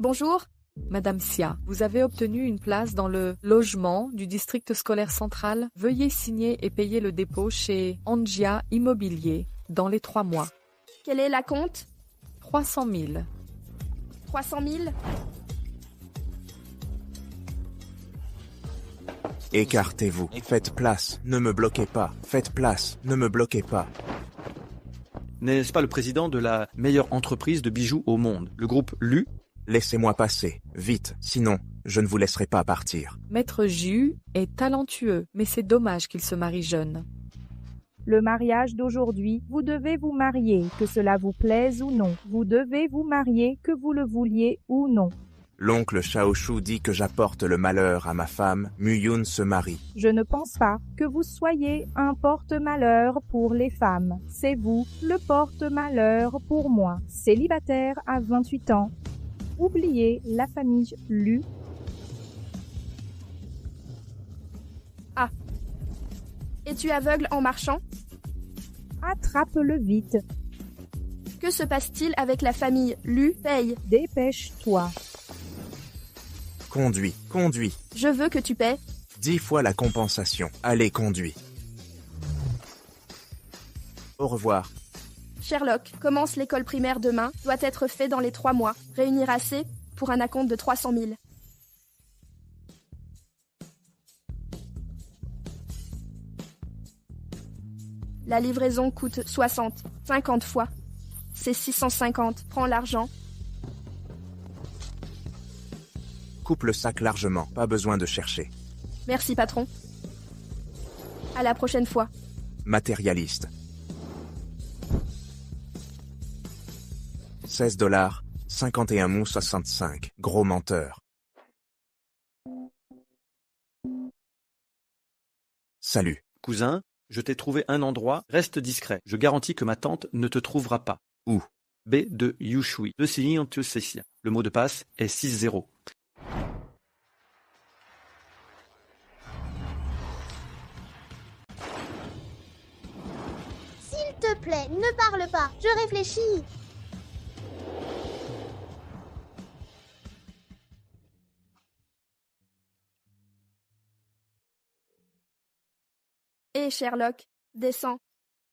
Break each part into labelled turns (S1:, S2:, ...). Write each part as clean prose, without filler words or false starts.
S1: Bonjour.
S2: Madame Sia, vous avez obtenu une place dans le logement du district scolaire central. Veuillez signer et payer le dépôt chez Angia Immobilier dans les 3 mois.
S1: Quel est l'acompte?
S2: 300 000.
S1: 300 000?
S3: Écartez-vous. Faites place. Ne me bloquez pas. Faites place. Ne me bloquez pas.
S4: N'est-ce pas le président de la meilleure entreprise de bijoux au monde, le groupe Lu?
S3: Laissez-moi passer. Vite. Sinon, je ne vous laisserai pas partir.
S2: Maître Ju est talentueux, mais c'est dommage qu'il se marie jeune.
S5: Le mariage d'aujourd'hui, vous devez vous marier, que cela vous plaise ou non. Vous devez vous marier, que vous le vouliez ou non.
S3: L'oncle Shaoshu dit que j'apporte le malheur à ma femme. Muyun se marie.
S5: Je ne pense pas que vous soyez un porte-malheur pour les femmes. C'est vous, le porte-malheur pour moi. Célibataire à 28 ans. Oubliez la famille Lu.
S1: Ah. Es-tu aveugle en marchant?
S5: Attrape-le vite.
S1: Que se passe-t-il avec la famille Lu? Paye.
S5: Dépêche-toi.
S3: Conduis. Conduis.
S1: Je veux que tu paies.
S3: 10 fois la compensation. Allez, conduis. Au revoir.
S1: Sherlock, commence l'école primaire demain, doit être fait dans les 3 mois. Réunir assez pour un acompte de 300 000. La livraison coûte 60, 50 fois. C'est 650. Prends l'argent.
S3: Coupe le sac largement. Pas besoin de chercher.
S1: Merci, patron. À la prochaine fois.
S3: Matérialiste. 16 $, 51 mou 65. Gros menteur. Salut.
S4: Cousin, je t'ai trouvé un endroit, reste discret. Je garantis que ma tante ne te trouvera pas.
S3: Où?
S4: B de Yushui, de Signy-en-Tussessia. Le mot de passe est 60.
S6: S'il te plaît, ne parle pas, je réfléchis.
S1: Hé, Sherlock, descends.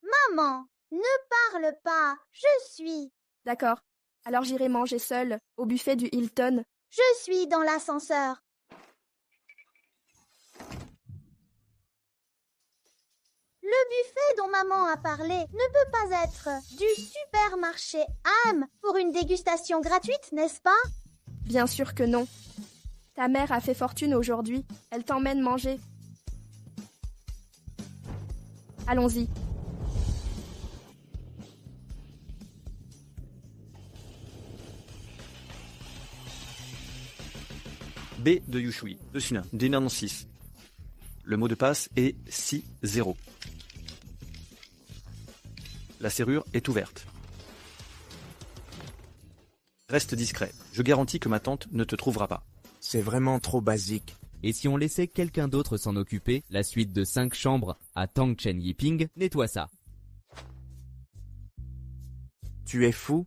S6: Maman, ne parle pas, je suis.
S1: D'accord. Alors j'irai manger seule, au buffet du Hilton.
S6: Je suis dans l'ascenseur. Le buffet dont maman a parlé ne peut pas être du supermarché Ham pour une dégustation gratuite, n'est-ce pas?
S1: Bien sûr que non. Ta mère a fait fortune aujourd'hui. Elle t'emmène manger. Allons-y.
S4: B de Yushui, de Sunin, Dinan 6. Le mot de passe est 60. La serrure est ouverte. Reste discret. Je garantis que ma tante ne te trouvera pas.
S3: C'est vraiment trop basique.
S7: Et si on laissait quelqu'un d'autre s'en occuper, la suite de 5 chambres à Tangchen Yiping nettoie ça.
S3: Tu es fou?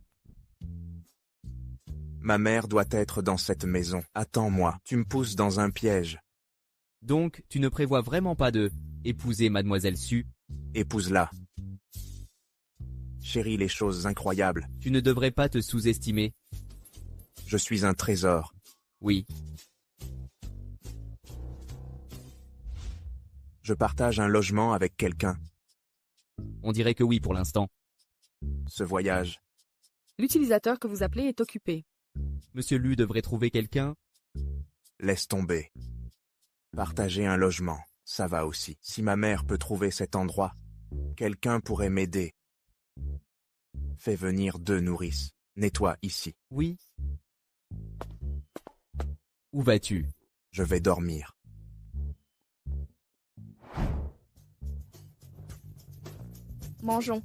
S3: Ma mère doit être dans cette maison. Attends-moi, tu me pousses dans un piège.
S7: Donc, tu ne prévois vraiment pas de épouser Mademoiselle Su?
S3: Épouse-la. Chérie, les choses incroyables.
S7: Tu ne devrais pas te sous-estimer.
S3: Je suis un trésor.
S7: Oui.
S3: Je partage un logement avec quelqu'un.
S7: On dirait que oui pour l'instant.
S3: Ce voyage.
S2: L'utilisateur que vous appelez est occupé.
S7: Monsieur Lu devrait trouver quelqu'un.
S3: Laisse tomber. Partager un logement, ça va aussi. Si ma mère peut trouver cet endroit, quelqu'un pourrait m'aider. Fais venir 2 nourrices. Nettoie ici.
S7: Oui. Où vas-tu?
S3: Je vais dormir.
S1: Mangeons.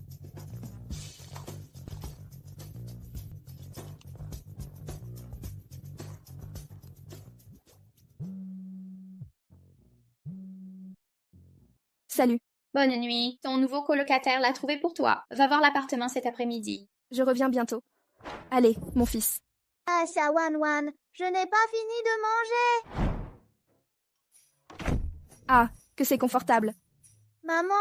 S1: Salut.
S8: Bonne nuit. Ton nouveau colocataire l'a trouvé pour toi. Va voir l'appartement cet après-midi.
S1: Je reviens bientôt. Allez, mon fils.
S6: Ah, ça, Wan, je n'ai pas fini de manger.
S1: Ah, que c'est confortable.
S6: Maman,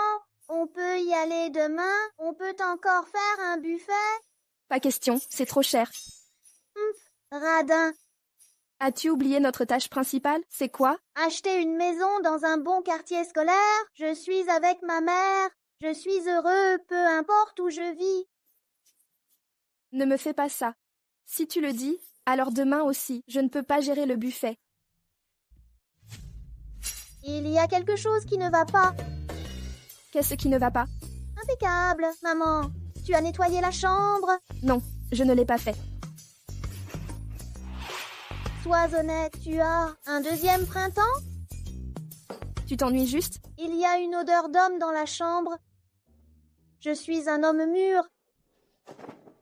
S6: on peut y aller demain? On peut encore faire un buffet?
S1: Pas question, c'est trop cher.
S6: Radin.
S1: As-tu oublié notre tâche principale? C'est quoi?
S6: Acheter une maison dans un bon quartier scolaire? Je suis avec ma mère. Je suis heureux, peu importe où je vis.
S1: Ne me fais pas ça. Si tu le dis, alors demain aussi, je ne peux pas gérer le buffet.
S6: Il y a quelque chose qui ne va pas.
S1: Qu'est-ce qui ne va pas?
S6: Impeccable, maman. Tu as nettoyé la chambre?
S1: Non, je ne l'ai pas fait.
S6: Sois honnête, tu as un deuxième printemps?
S1: Tu t'ennuies juste?
S6: Il y a une odeur d'homme dans la chambre. Je suis un homme mûr.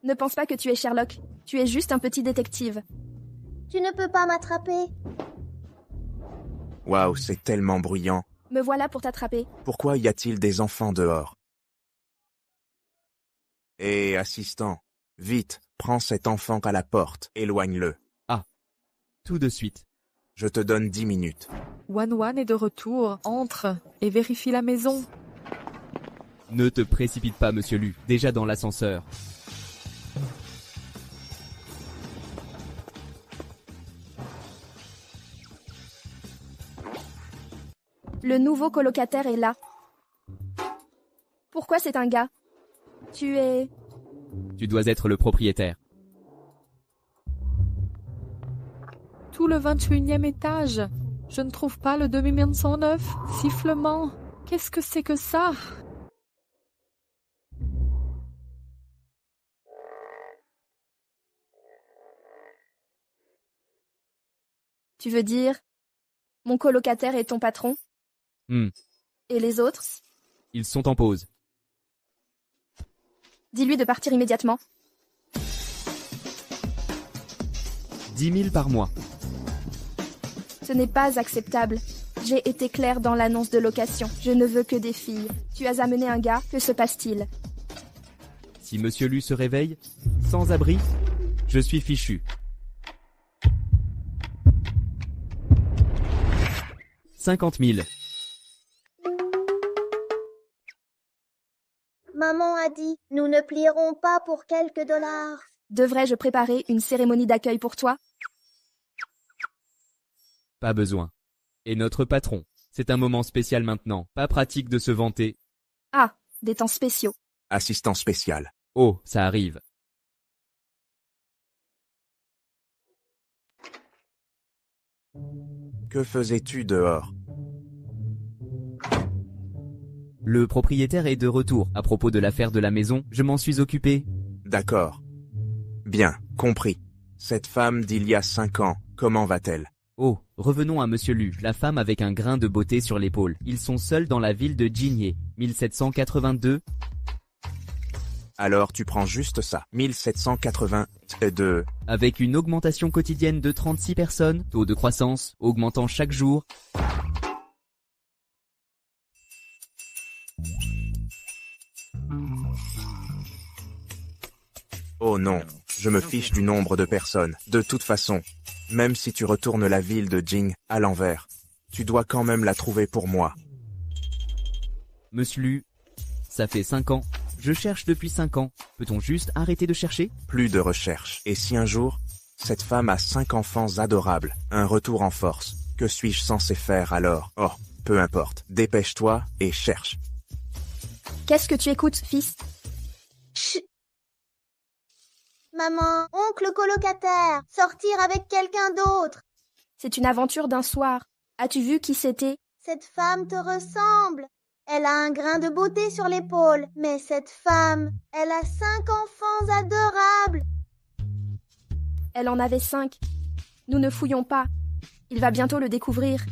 S1: Ne pense pas que tu es Sherlock. Tu es juste un petit détective.
S6: Tu ne peux pas m'attraper.
S3: Waouh, c'est tellement bruyant.
S1: Me voilà pour t'attraper.
S3: Pourquoi y a-t-il des enfants dehors? Hé, assistant, vite, prends cet enfant à la porte, éloigne-le.
S7: Tout de suite.
S3: Je te donne 10 minutes.
S2: Wan est de retour, entre et vérifie la maison.
S7: Ne te précipite pas, monsieur Lu, déjà dans l'ascenseur.
S1: Le nouveau colocataire est là. Pourquoi c'est un gars? Tu
S7: dois être le propriétaire.
S2: Tout le 21e étage. Je ne trouve pas le 2109. Sifflement. Qu'est-ce que c'est que ça?
S1: Tu veux dire, mon colocataire est ton patron? Et les autres?
S7: Ils sont en pause.
S1: Dis-lui de partir immédiatement.
S7: 10 000 par mois.
S1: Ce n'est pas acceptable. J'ai été claire dans l'annonce de location. Je ne veux que des filles. Tu as amené un gars, que se passe-t-il?
S7: Si monsieur Lu se réveille, sans abri, je suis fichu. 50 000.
S6: Maman a dit, nous ne plierons pas pour quelques dollars.
S1: Devrais-je préparer une cérémonie d'accueil pour toi?
S7: Pas besoin. Et notre patron, c'est un moment spécial maintenant, pas pratique de se vanter.
S1: Ah, des temps spéciaux.
S3: Assistant spécial.
S7: Oh, ça arrive.
S3: Que faisais-tu dehors?
S7: Le propriétaire est de retour. À propos de l'affaire de la maison, je m'en suis occupé.
S3: D'accord. Bien, compris. Cette femme d'il y a 5 ans, comment va-t-elle?
S7: Oh, revenons à monsieur Lu, la femme avec un grain de beauté sur l'épaule. Ils sont seuls dans la ville de Jingye, 1782.
S3: Alors tu prends juste ça, 1782.
S7: Avec une augmentation quotidienne de 36 personnes, taux de croissance augmentant chaque jour.
S3: Oh non, je me fiche du nombre de personnes. De toute façon, même si tu retournes la ville de Jing à l'envers, tu dois quand même la trouver pour moi.
S7: Monsieur Lu, ça fait 5 ans. Je cherche depuis 5 ans. Peut-on juste arrêter de chercher?
S3: Plus de recherche. Et si un jour, cette femme a 5 enfants adorables, un retour en force, que suis-je censé faire alors? Oh, peu importe. Dépêche-toi et cherche.
S1: Qu'est-ce que tu écoutes, fils?
S6: Chut. Maman, oncle colocataire, sortir avec quelqu'un d'autre.
S1: C'est une aventure d'un soir. As-tu vu qui c'était?
S6: Cette femme te ressemble. Elle a un grain de beauté sur l'épaule. Mais cette femme, elle a 5 enfants adorables.
S1: Elle en avait 5. Nous ne fouillons pas. Il va bientôt le découvrir.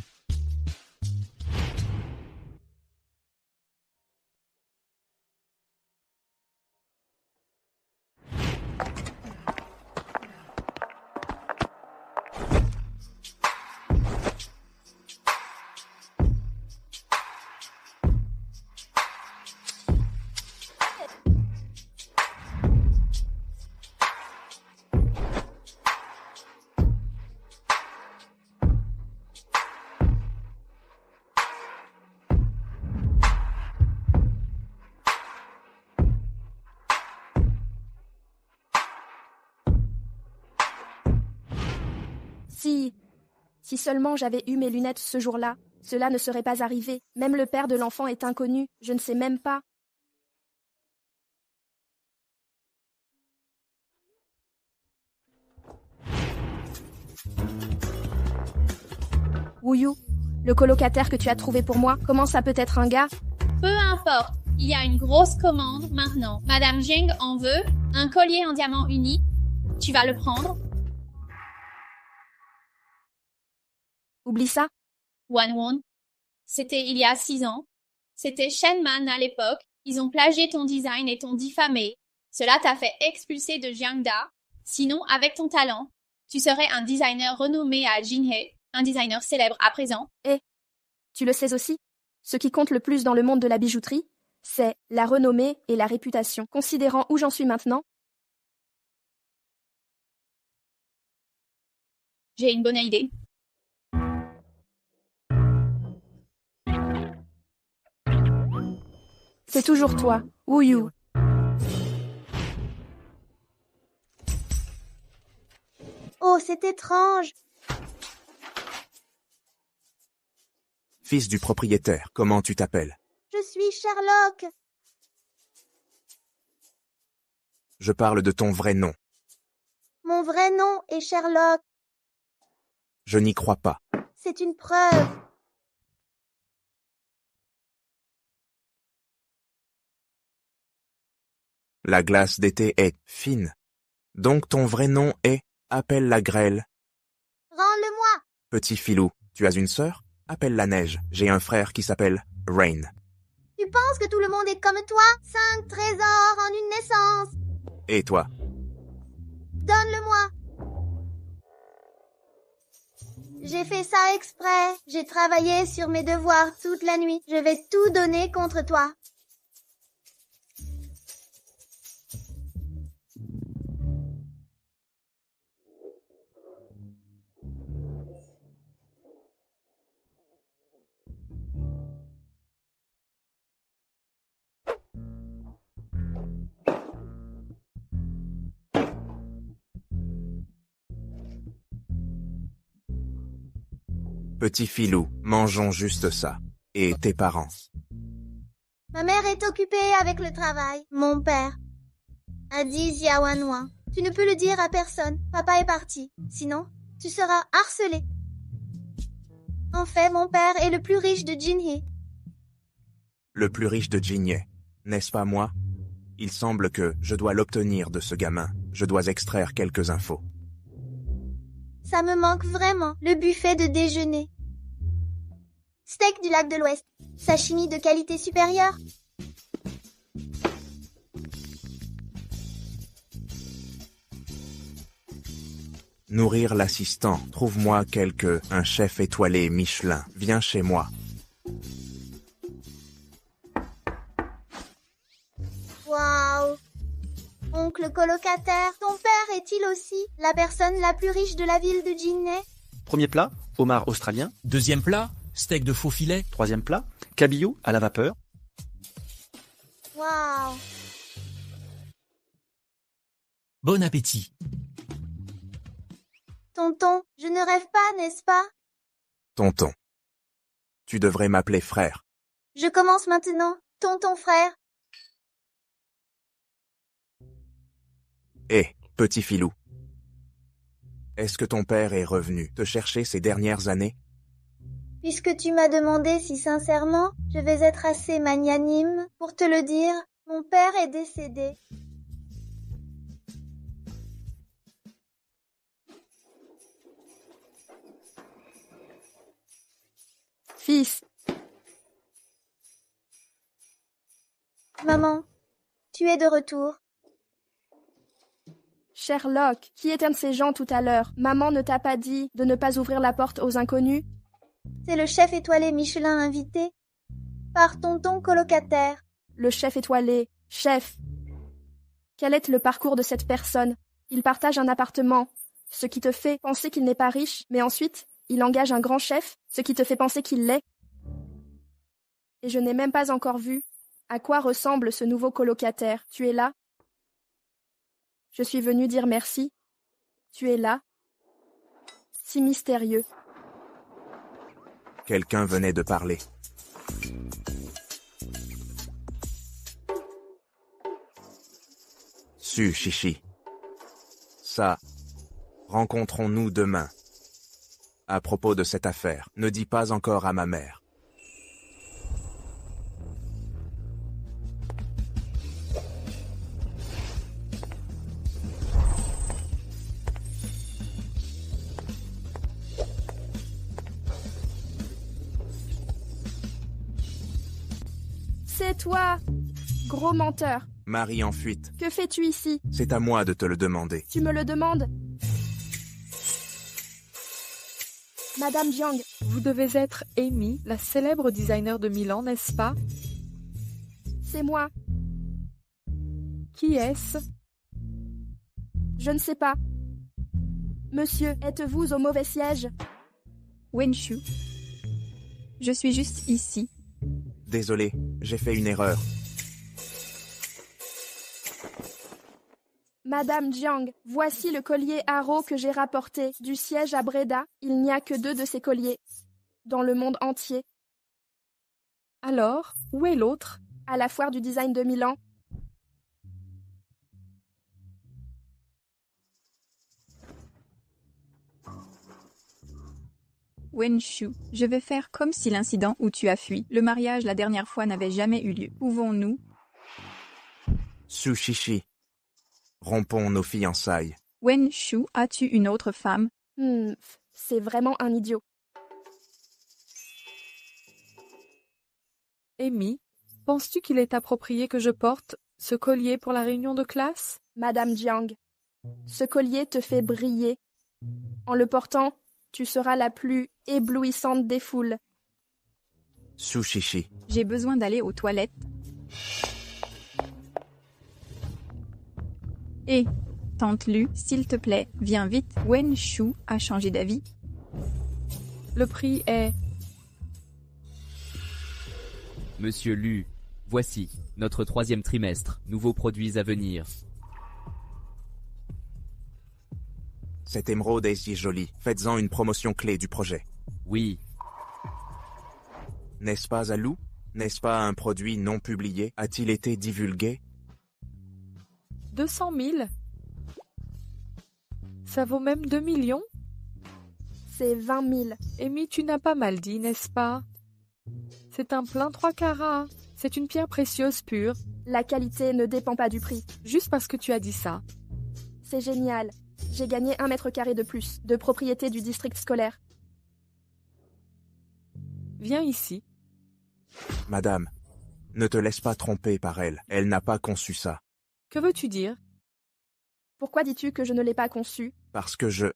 S1: Si seulement j'avais eu mes lunettes ce jour-là, cela ne serait pas arrivé. Même le père de l'enfant est inconnu, je ne sais même pas. Wuyu, le colocataire que tu as trouvé pour moi, comment ça peut être un gars?
S8: Peu importe, il y a une grosse commande maintenant. Madame Jing en veut, un collier en diamant unique. Tu vas le prendre?
S1: Oublie ça.
S8: Wanwon. C'était il y a 6 ans. C'était Shenman à l'époque. Ils ont plagié ton design et t'ont diffamé. Cela t'a fait expulser de Jiangda. Sinon, avec ton talent, tu serais un designer renommé à Jinhe, un designer célèbre à présent.
S1: Et, tu le sais aussi, ce qui compte le plus dans le monde de la bijouterie, c'est la renommée et la réputation. Considérant où j'en suis maintenant,
S8: J'ai une bonne idée.
S1: c'est toujours toi, Wuyu.
S6: Oh, c'est étrange.
S3: Fils du propriétaire, comment tu t'appelles?
S6: Je suis Sherlock.
S3: Je parle de ton vrai nom.
S6: Mon vrai nom est Sherlock.
S3: Je n'y crois pas.
S6: C'est une preuve.
S3: La glace d'été est fine. Donc ton vrai nom est appelle la grêle.
S6: Rends-le-moi.
S3: Petit filou, tu as une sœur? Appelle la neige. J'ai un frère qui s'appelle Rain.
S6: Tu penses que tout le monde est comme toi? 5 trésors en une naissance.
S3: Et toi?
S6: Donne-le-moi. J'ai fait ça exprès. J'ai travaillé sur mes devoirs toute la nuit. Je vais tout donner contre toi.
S3: Petit filou, mangeons juste ça. Et tes parents?
S6: Ma mère est occupée avec le travail. Mon père a dit Xiaoanwan. Tu ne peux le dire à personne. Papa est parti. Sinon, tu seras harcelé. En fait, mon père est le plus riche de Jinhe.
S3: Le plus riche de Jinye, n'est-ce pas moi? Il semble que je dois l'obtenir de ce gamin. Je dois extraire quelques infos.
S6: Ça me manque vraiment. Le buffet de déjeuner. Steak du lac de l'Ouest. Sashimi de qualité supérieure.
S3: Nourrir l'assistant. Trouve-moi un chef étoilé Michelin. Viens chez moi.
S6: Waouh! Oncle colocataire, ton père est-il aussi la personne la plus riche de la ville de Jinhe?
S4: Premier plat, homard australien.
S9: Deuxième plat, steak de faux filet.
S4: Troisième plat, cabillaud à la vapeur.
S6: Waouh!
S9: Bon appétit.
S6: Tonton, je ne rêve pas, n'est-ce pas?
S3: Tonton. Tu devrais m'appeler frère.
S6: Je commence maintenant. Tonton frère.
S3: Hé, petit filou. Est-ce que ton père est revenu te chercher ces dernières années?
S6: Puisque tu m'as demandé si sincèrement, je vais être assez magnanime pour te le dire. Mon père est décédé.
S1: Fils,
S6: Maman, tu es de retour.
S1: Sherlock, qui est un de ces gens tout à l'heure? Maman ne t'a pas dit de ne pas ouvrir la porte aux inconnus?
S6: C'est le chef étoilé Michelin invité par tonton colocataire.
S1: Le chef étoilé, chef. Quel est le parcours de cette personne? Il partage un appartement, ce qui te fait penser qu'il n'est pas riche, mais ensuite, il engage un grand chef, ce qui te fait penser qu'il l'est. Et je n'ai même pas encore vu à quoi ressemble ce nouveau colocataire. Tu es là? Je suis venue dire merci. Tu es là? Si mystérieux.
S3: Quelqu'un venait de parler. Chichi. Ça. Rencontrons-nous demain. À propos de cette affaire, ne dis pas encore à ma mère.
S1: C'est toi, gros menteur.
S3: Marie en fuite.
S1: Que fais-tu ici?
S3: C'est à moi de te le demander.
S1: Tu me le demandes? Madame Jiang,
S2: Vous devez être Amy, la célèbre designer de Milan, n'est-ce pas?
S1: c'est moi.
S2: Qui est-ce?
S1: Je ne sais pas. Monsieur, êtes-vous au mauvais siège?
S10: Wenshu. Je suis juste ici.
S3: Désolé, j'ai fait une erreur.
S1: Madame Jiang, voici le collier Haro que j'ai rapporté du siège à Breda. Il n'y a que 2 de ces colliers dans le monde entier.
S2: Alors, où est l'autre?
S1: À la foire du design de Milan.
S10: Wenshu, je vais faire comme si l'incident où tu as fui, le mariage la dernière fois n'avait jamais eu lieu. Pouvons-nous?
S3: Chichi. Rompons nos fiançailles.
S10: Wenshu, as-tu une autre femme?
S1: C'est vraiment un idiot.
S2: Amy, penses-tu qu'il est approprié que je porte ce collier pour la réunion de classe?
S1: Madame Jiang, ce collier te fait briller. En le portant, tu seras la plus éblouissante des foules.
S3: Chichi.
S10: J'ai besoin d'aller aux toilettes. Et, tante Lu, s'il te plaît, viens vite. Wenshu a changé d'avis.
S2: Le prix est...
S7: Monsieur Lu, voici, notre 3e trimestre, nouveaux produits à venir.
S3: Cette émeraude est si jolie. Faites-en une promotion clé du projet.
S7: Oui,
S3: N'est-ce pas, Alou? N'est-ce pas un produit non publié? A-t-il été divulgué?
S2: 200 000? Ça vaut même 2 millions?
S1: C'est 20 000.
S2: Amy, tu n'as pas mal dit, n'est-ce pas? C'est un plein 3 carats. C'est une pierre précieuse pure.
S1: La qualité ne dépend pas du prix.
S2: Juste parce que tu as dit ça.
S1: C'est génial. J'ai gagné 1 mètre carré de plus, de propriété du district scolaire.
S2: Viens ici.
S3: Madame, ne te laisse pas tromper par elle. Elle n'a pas conçu ça.
S2: Que veux-tu dire?
S1: Pourquoi dis-tu que je ne l'ai pas conçu?
S3: Parce que je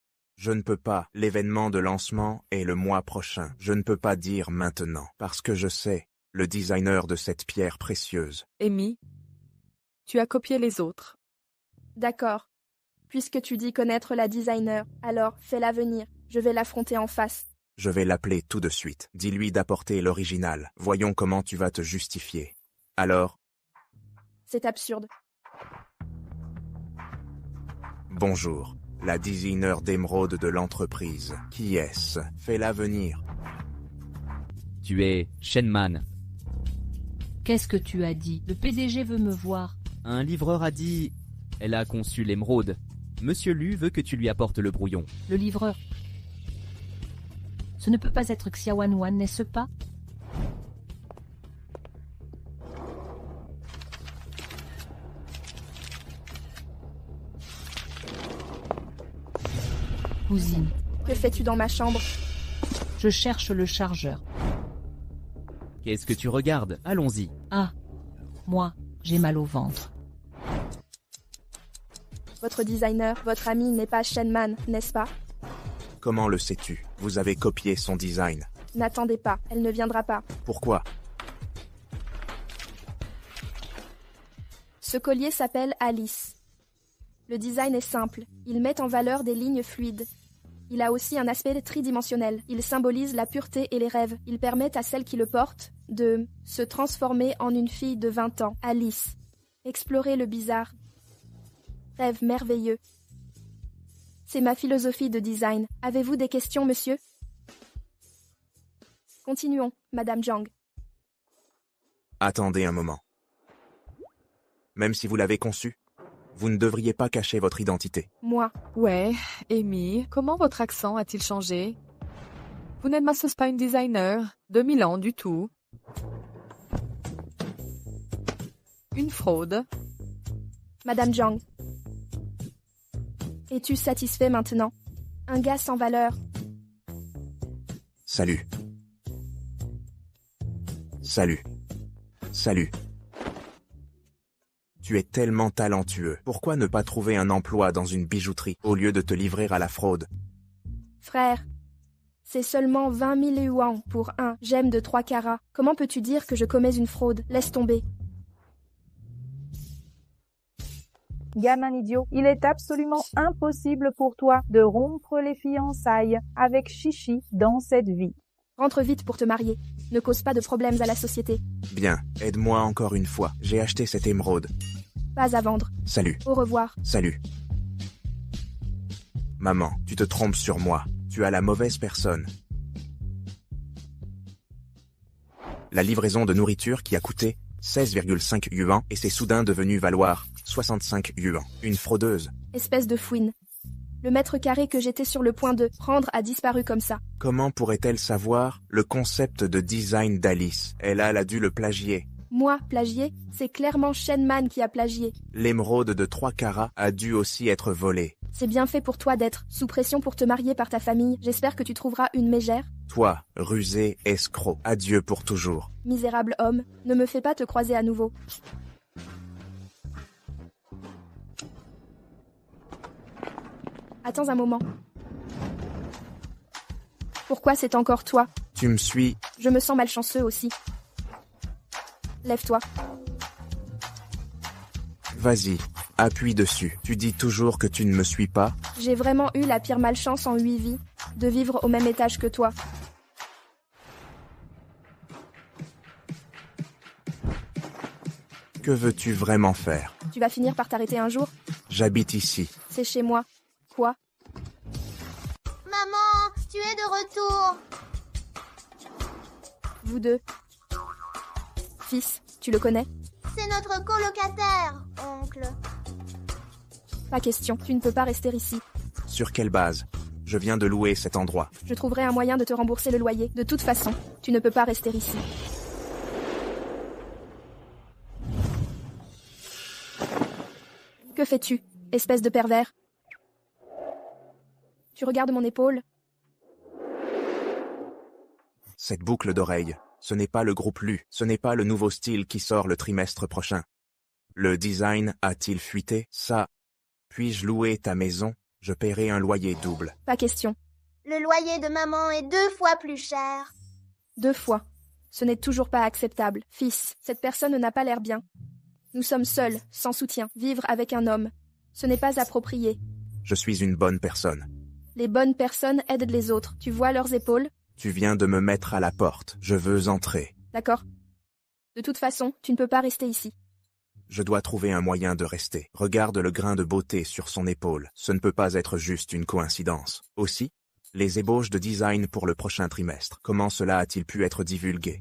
S3: ne peux pas. L'événement de lancement est le mois prochain. Je ne peux pas dire maintenant. Parce que je sais, le designer de cette pierre précieuse.
S2: Amy, tu as copié les autres.
S1: D'accord. Puisque tu dis connaître la designer, alors fais-la venir. Je vais l'affronter en face.
S3: Je vais l'appeler tout de suite. Dis-lui d'apporter l'original. Voyons comment tu vas te justifier. Alors,
S1: C'est absurde.
S3: bonjour. La designer d'émeraude de l'entreprise. Qui est-ce? Fais-la venir.
S7: tu es Shenman.
S11: Qu'est-ce que tu as dit? Le PDG veut me voir.
S7: Un livreur a dit... Elle a conçu l'émeraude. Monsieur Lu veut que tu lui apportes le brouillon.
S11: Le livreur. Ce ne peut pas être Xiaowan, n'est-ce pas? Cousine,
S1: Que fais-tu dans ma chambre?
S11: je cherche le chargeur.
S7: Qu'est-ce que tu regardes? Allons-y.
S11: Ah, moi, j'ai mal au ventre.
S1: Votre designer, votre ami n'est pas Shenman, n'est-ce pas?
S3: Comment le sais-tu? Vous avez copié son design.
S1: N'attendez pas, elle ne viendra pas.
S3: Pourquoi?
S1: Ce collier s'appelle Alice. Le design est simple, il met en valeur des lignes fluides. Il a aussi un aspect tridimensionnel. Il symbolise la pureté et les rêves. Il permet à celle qui le porte de se transformer en une fille de 20 ans, Alice. Explorer le bizarre. Rêve merveilleux. C'est ma philosophie de design. Avez-vous des questions, monsieur? Continuons, Madame Zhang.
S3: Attendez un moment. Même si vous l'avez conçu, vous ne devriez pas cacher votre identité.
S1: Moi.
S2: Ouais, Amy, comment votre accent a-t-il changé? Vous n'êtes pas une designer de Milan du tout. Une fraude.
S1: Madame Zhang. Es-tu satisfait maintenant? Un gars sans valeur.
S3: Salut. Salut. Salut. Tu es tellement talentueux. Pourquoi ne pas trouver un emploi dans une bijouterie au lieu de te livrer à la fraude?
S1: Frère, c'est seulement 20 000 yuan pour un gemme de 3 carats. Comment peux-tu dire que je commets une fraude? Laisse tomber.
S5: Gamin idiot, il est absolument impossible pour toi de rompre les fiançailles avec Chichi dans cette vie.
S1: Rentre vite pour te marier. Ne cause pas de problèmes à la société.
S3: Bien, aide-moi encore une fois. J'ai acheté cette émeraude.
S1: Pas à vendre.
S3: Salut.
S1: Au revoir.
S3: Salut. Maman, tu te trompes sur moi. Tu as la mauvaise personne. La livraison de nourriture qui a coûté 16,5 yuan et c'est soudain devenu valoir 65 yuan. Une fraudeuse.
S1: Espèce de fouine. Le mètre carré que j'étais sur le point de prendre a disparu comme ça.
S3: Comment pourrait-elle savoir le concept de design d'Alice? Elle a dû le plagier.
S1: Moi, plagier? C'est clairement Shenman qui a plagié.
S3: L'émeraude de 3 carats a dû aussi être volée.
S1: C'est bien fait pour toi d'être sous pression pour te marier par ta famille. J'espère que tu trouveras une mégère.
S3: Toi, rusé, escroc, adieu pour toujours.
S1: Misérable homme, ne me fais pas te croiser à nouveau. Attends un moment. Pourquoi c'est encore toi?
S3: Tu me suis.
S1: Je me sens malchanceux aussi. Lève-toi.
S3: Vas-y, appuie dessus. Tu dis toujours que tu ne me suis pas?
S1: J'ai vraiment eu la pire malchance en 8 vies, de vivre au même étage que toi.
S3: Que veux-tu vraiment faire?
S1: Tu vas finir par t'arrêter un jour?
S3: J'habite ici.
S1: C'est chez moi. Quoi?
S6: Maman, tu es de retour.
S1: Vous deux. Fils, tu le connais?
S6: C'est notre colocataire, oncle.
S1: Pas question, tu ne peux pas rester ici.
S3: Sur quelle base? Je viens de louer cet endroit.
S1: Je trouverai un moyen de te rembourser le loyer. De toute façon, tu ne peux pas rester ici. Que fais-tu, espèce de pervers? Tu regardes mon épaule?
S3: Cette boucle d'oreille, ce n'est pas le groupe Lu, ce n'est pas le nouveau style qui sort le trimestre prochain. Le design a-t-il fuité? Ça. Puis-je louer ta maison? Je paierai un loyer double.
S1: Pas question.
S6: Le loyer de maman est 2 fois plus cher.
S1: 2 fois. Ce n'est toujours pas acceptable. Fils, cette personne n'a pas l'air bien. Nous sommes seuls, sans soutien. Vivre avec un homme, ce n'est pas approprié.
S3: Je suis une bonne personne.
S1: Les bonnes personnes aident les autres. Tu vois leurs épaules?
S3: Tu viens de me mettre à la porte. Je veux entrer.
S1: D'accord. De toute façon, tu ne peux pas rester ici.
S3: Je dois trouver un moyen de rester. Regarde le grain de beauté sur son épaule. Ce ne peut pas être juste une coïncidence. Aussi, les ébauches de design pour le prochain trimestre. Comment cela a-t-il pu être divulgué?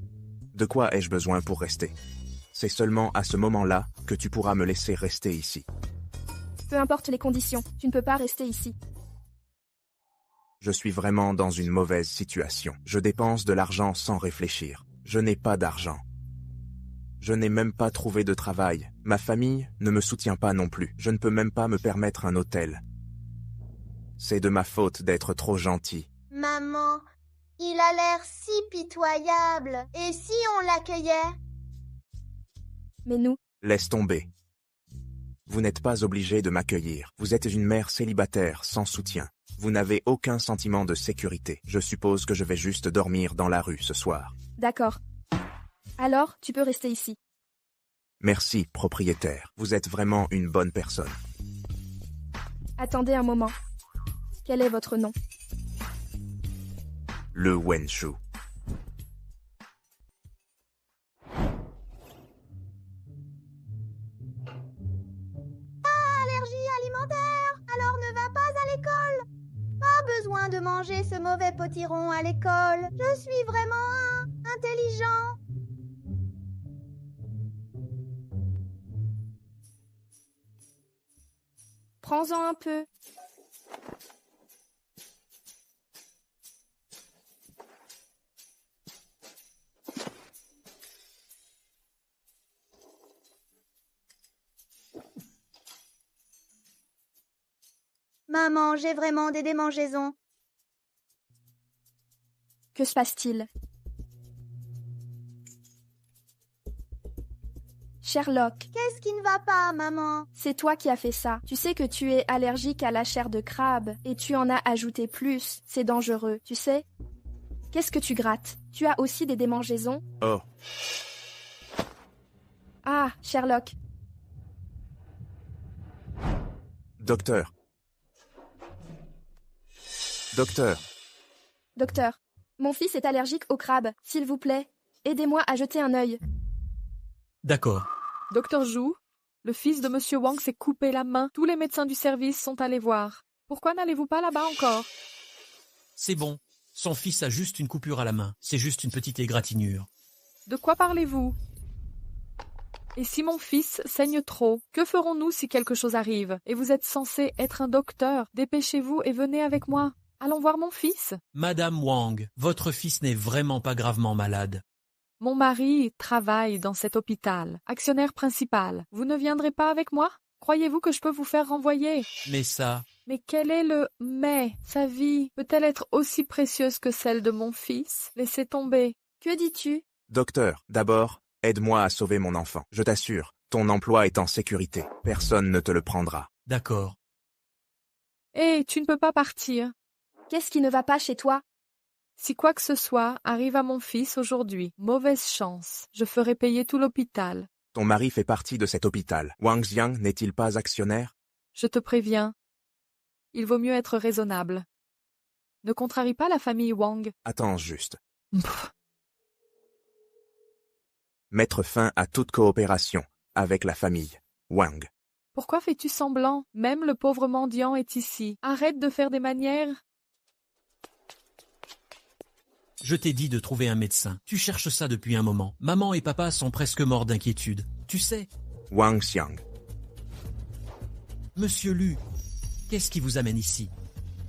S3: De quoi ai-je besoin pour rester? C'est seulement à ce moment-là que tu pourras me laisser rester ici.
S1: Peu importe les conditions, tu ne peux pas rester ici.
S3: Je suis vraiment dans une mauvaise situation. Je dépense de l'argent sans réfléchir. Je n'ai pas d'argent. Je n'ai même pas trouvé de travail. Ma famille ne me soutient pas non plus. Je ne peux même pas me permettre un hôtel. C'est de ma faute d'être trop gentil.
S6: Maman, il a l'air si pitoyable. Et si on l'accueillait?
S1: Mais nous...
S3: Laisse tomber. Vous n'êtes pas obligé de m'accueillir. Vous êtes une mère célibataire, sans soutien. Vous n'avez aucun sentiment de sécurité. Je suppose que je vais juste dormir dans la rue ce soir.
S1: D'accord. Alors, tu peux rester ici.
S3: Merci, propriétaire. Vous êtes vraiment une bonne personne.
S1: Attendez un moment. Quel est votre nom?
S3: Le Wenshu.
S6: Allergie alimentaire, alors ne va pas à l'école. manger ce mauvais potiron à l'école. Je suis vraiment intelligent.
S1: Prends-en un peu.
S6: Maman, j'ai vraiment des démangeaisons.
S1: Que se passe-t-il? Sherlock,
S6: Qu'est-ce qui ne va pas, maman?
S1: c'est toi qui as fait ça. Tu sais que tu es allergique à la chair de crabe et tu en as ajouté plus. C'est dangereux, tu sais? Qu'est-ce que tu grattes? Tu as aussi des démangeaisons?
S3: Oh,
S1: Ah, Sherlock,
S3: docteur. Docteur,
S1: docteur, mon fils est allergique au crabe. S'il vous plaît, aidez-moi à jeter un œil.
S9: D'accord.
S2: Docteur Zhu, le fils de Monsieur Wang s'est coupé la main. Tous les médecins du service sont allés voir. Pourquoi n'allez-vous pas là-bas encore?
S9: C'est bon. Son fils a juste une coupure à la main. C'est juste une petite égratignure.
S2: De quoi parlez-vous? Et si mon fils saigne trop, que ferons-nous si quelque chose arrive? Et vous êtes censé être un docteur. Dépêchez-vous et venez avec moi. Allons voir mon fils.
S9: Madame Wang, votre fils n'est vraiment pas gravement malade.
S2: Mon mari travaille dans cet hôpital, actionnaire principal. Vous ne viendrez pas avec moi? Croyez-vous que je peux vous faire renvoyer?
S9: Mais ça,
S2: Mais quel est le mais? Sa vie peut-elle être aussi précieuse que celle de mon fils? Laissez tomber.
S1: Que dis-tu?
S3: docteur, d'abord, aide-moi à sauver mon enfant. Je t'assure, ton emploi est en sécurité. Personne ne te le prendra.
S9: d'accord.
S2: Hé, tu ne peux pas partir.
S1: Qu'est-ce qui ne va pas chez toi?
S2: Si quoi que ce soit arrive à mon fils aujourd'hui, mauvaise chance, je ferai payer tout l'hôpital.
S3: Ton mari fait partie de cet hôpital. Wang Xiang n'est-il pas actionnaire?
S2: Je te préviens. Il vaut mieux être raisonnable. Ne contrarie pas la famille Wang.
S3: Attends juste.
S2: Pff,
S3: Mettre fin à toute coopération avec la famille Wang.
S2: pourquoi fais-tu semblant? Même le pauvre mendiant est ici. Arrête de faire des manières.
S9: Je t'ai dit de trouver un médecin. Tu cherches ça depuis un moment. Maman et papa sont presque morts d'inquiétude. Tu sais,
S3: Wang Xiang.
S9: Monsieur Lu, qu'est-ce qui vous amène ici?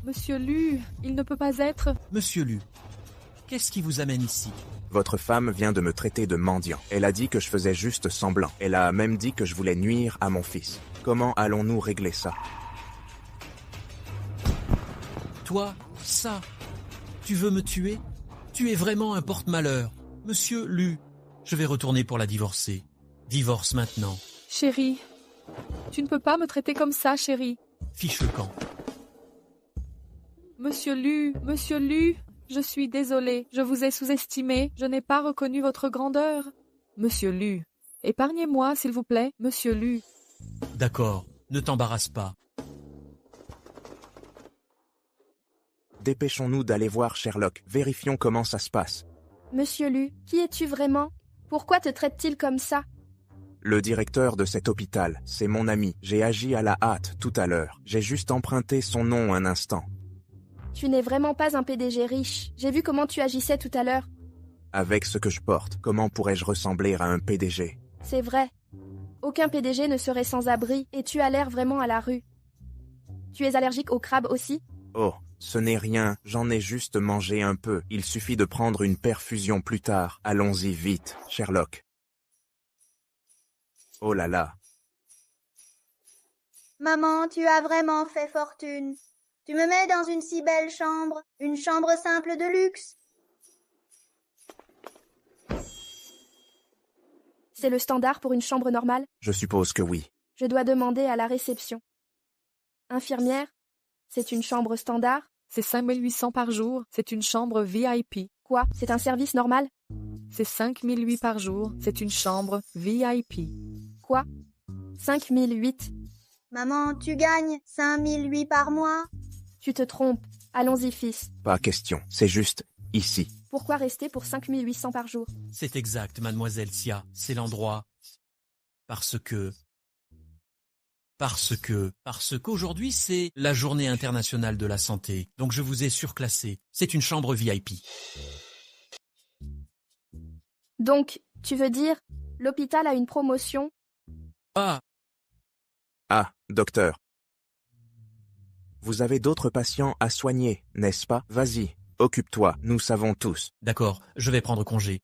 S2: Monsieur Lu, il ne peut pas être...
S9: Monsieur Lu, qu'est-ce qui vous amène ici?
S3: Votre femme vient de me traiter de mendiant. Elle a dit que je faisais juste semblant. Elle a même dit que je voulais nuire à mon fils. Comment allons-nous régler ça?
S9: Toi, ça, tu veux me tuer? Tu es vraiment un porte-malheur. Monsieur Lu, je vais retourner pour la divorcer. Divorce maintenant.
S2: Chérie, tu ne peux pas me traiter comme ça, chérie.
S9: Fiche le camp.
S2: Monsieur Lu, je suis désolée, je vous ai sous-estimé, je n'ai pas reconnu votre grandeur. Monsieur Lu, épargnez-moi, s'il vous plaît, Monsieur Lu.
S9: D'accord, ne t'embarrasse pas.
S3: Dépêchons-nous d'aller voir Sherlock. Vérifions comment ça se passe.
S1: Monsieur Lu, qui es-tu vraiment? Pourquoi te traite-t-il comme ça?
S3: Le directeur de cet hôpital, c'est mon ami. J'ai agi à la hâte tout à l'heure. J'ai juste emprunté son nom un instant.
S1: Tu n'es vraiment pas un PDG riche. J'ai vu comment tu agissais tout à l'heure.
S3: Avec ce que je porte, comment pourrais-je ressembler à un PDG?
S1: C'est vrai. Aucun PDG ne serait sans abri et tu as l'air vraiment à la rue. Tu es allergique au crabe aussi?
S3: Oh, ce n'est rien, j'en ai juste mangé un peu. Il suffit de prendre une perfusion plus tard. Allons-y vite, Sherlock. Oh là là.
S6: Maman, tu as vraiment fait fortune. Tu me mets dans une si belle chambre, une chambre simple de luxe.
S1: C'est le standard pour une chambre normale?
S3: Je suppose que oui.
S1: Je dois demander à la réception. Infirmière, c'est une chambre standard?
S2: C'est 5800 par jour, c'est une chambre VIP.
S1: Quoi? C'est un service normal?
S2: C'est 5008 par jour, c'est une chambre VIP.
S1: Quoi? 5008?
S6: Maman, tu gagnes 5008 par mois?
S1: Tu te trompes. Allons-y, fils.
S3: Pas question, c'est juste ici.
S1: Pourquoi rester pour 5800 par jour?
S9: C'est exact, mademoiselle Xia, c'est l'endroit. Parce que Parce qu'aujourd'hui, c'est la journée internationale de la santé. Donc je vous ai surclassé. C'est une chambre VIP.
S1: Donc, tu veux dire, l'hôpital a une promotion?
S9: Ah,
S3: docteur. Vous avez d'autres patients à soigner, n'est-ce pas? Vas-y, occupe-toi, nous savons tous.
S9: d'accord, je vais prendre congé.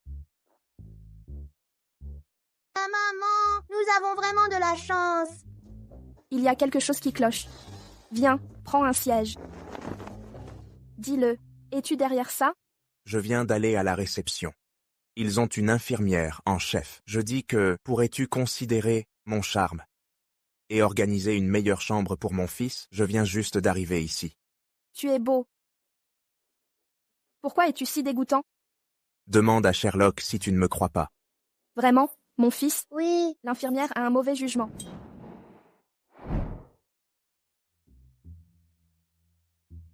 S6: Maman, nous avons vraiment de la chance.
S1: Il y a quelque chose qui cloche. Viens, prends un siège. Dis-le, es-tu derrière ça?
S3: Je viens d'aller à la réception. Ils ont une infirmière en chef. Je dis que pourrais-tu considérer mon charme et organiser une meilleure chambre pour mon fils? Je viens juste d'arriver ici.
S1: Tu es beau. Pourquoi es-tu si dégoûtant?
S3: Demande à Sherlock si tu ne me crois pas.
S1: Vraiment, mon fils?
S6: Oui.
S1: L'infirmière a un mauvais jugement.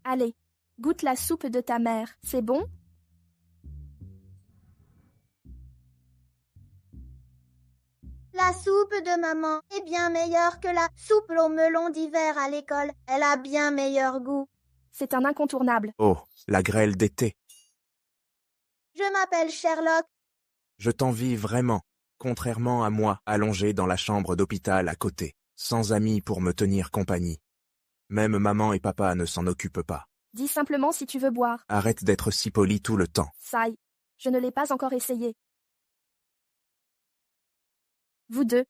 S1: Allez, goûte la soupe de ta mère, c'est bon?
S6: La soupe de maman est bien meilleure que la soupe au melon d'hiver à l'école. Elle a bien meilleur goût.
S1: C'est un incontournable.
S3: Oh, la grêle d'été.
S6: Je m'appelle Sherlock.
S3: Je t'envie vraiment, contrairement à moi, allongé dans la chambre d'hôpital à côté, sans amis pour me tenir compagnie. Même maman et papa ne s'en occupent pas.
S1: Dis simplement si tu veux boire.
S3: Arrête d'être si poli tout le temps.
S1: Saï, je ne l'ai pas encore essayé. Vous deux.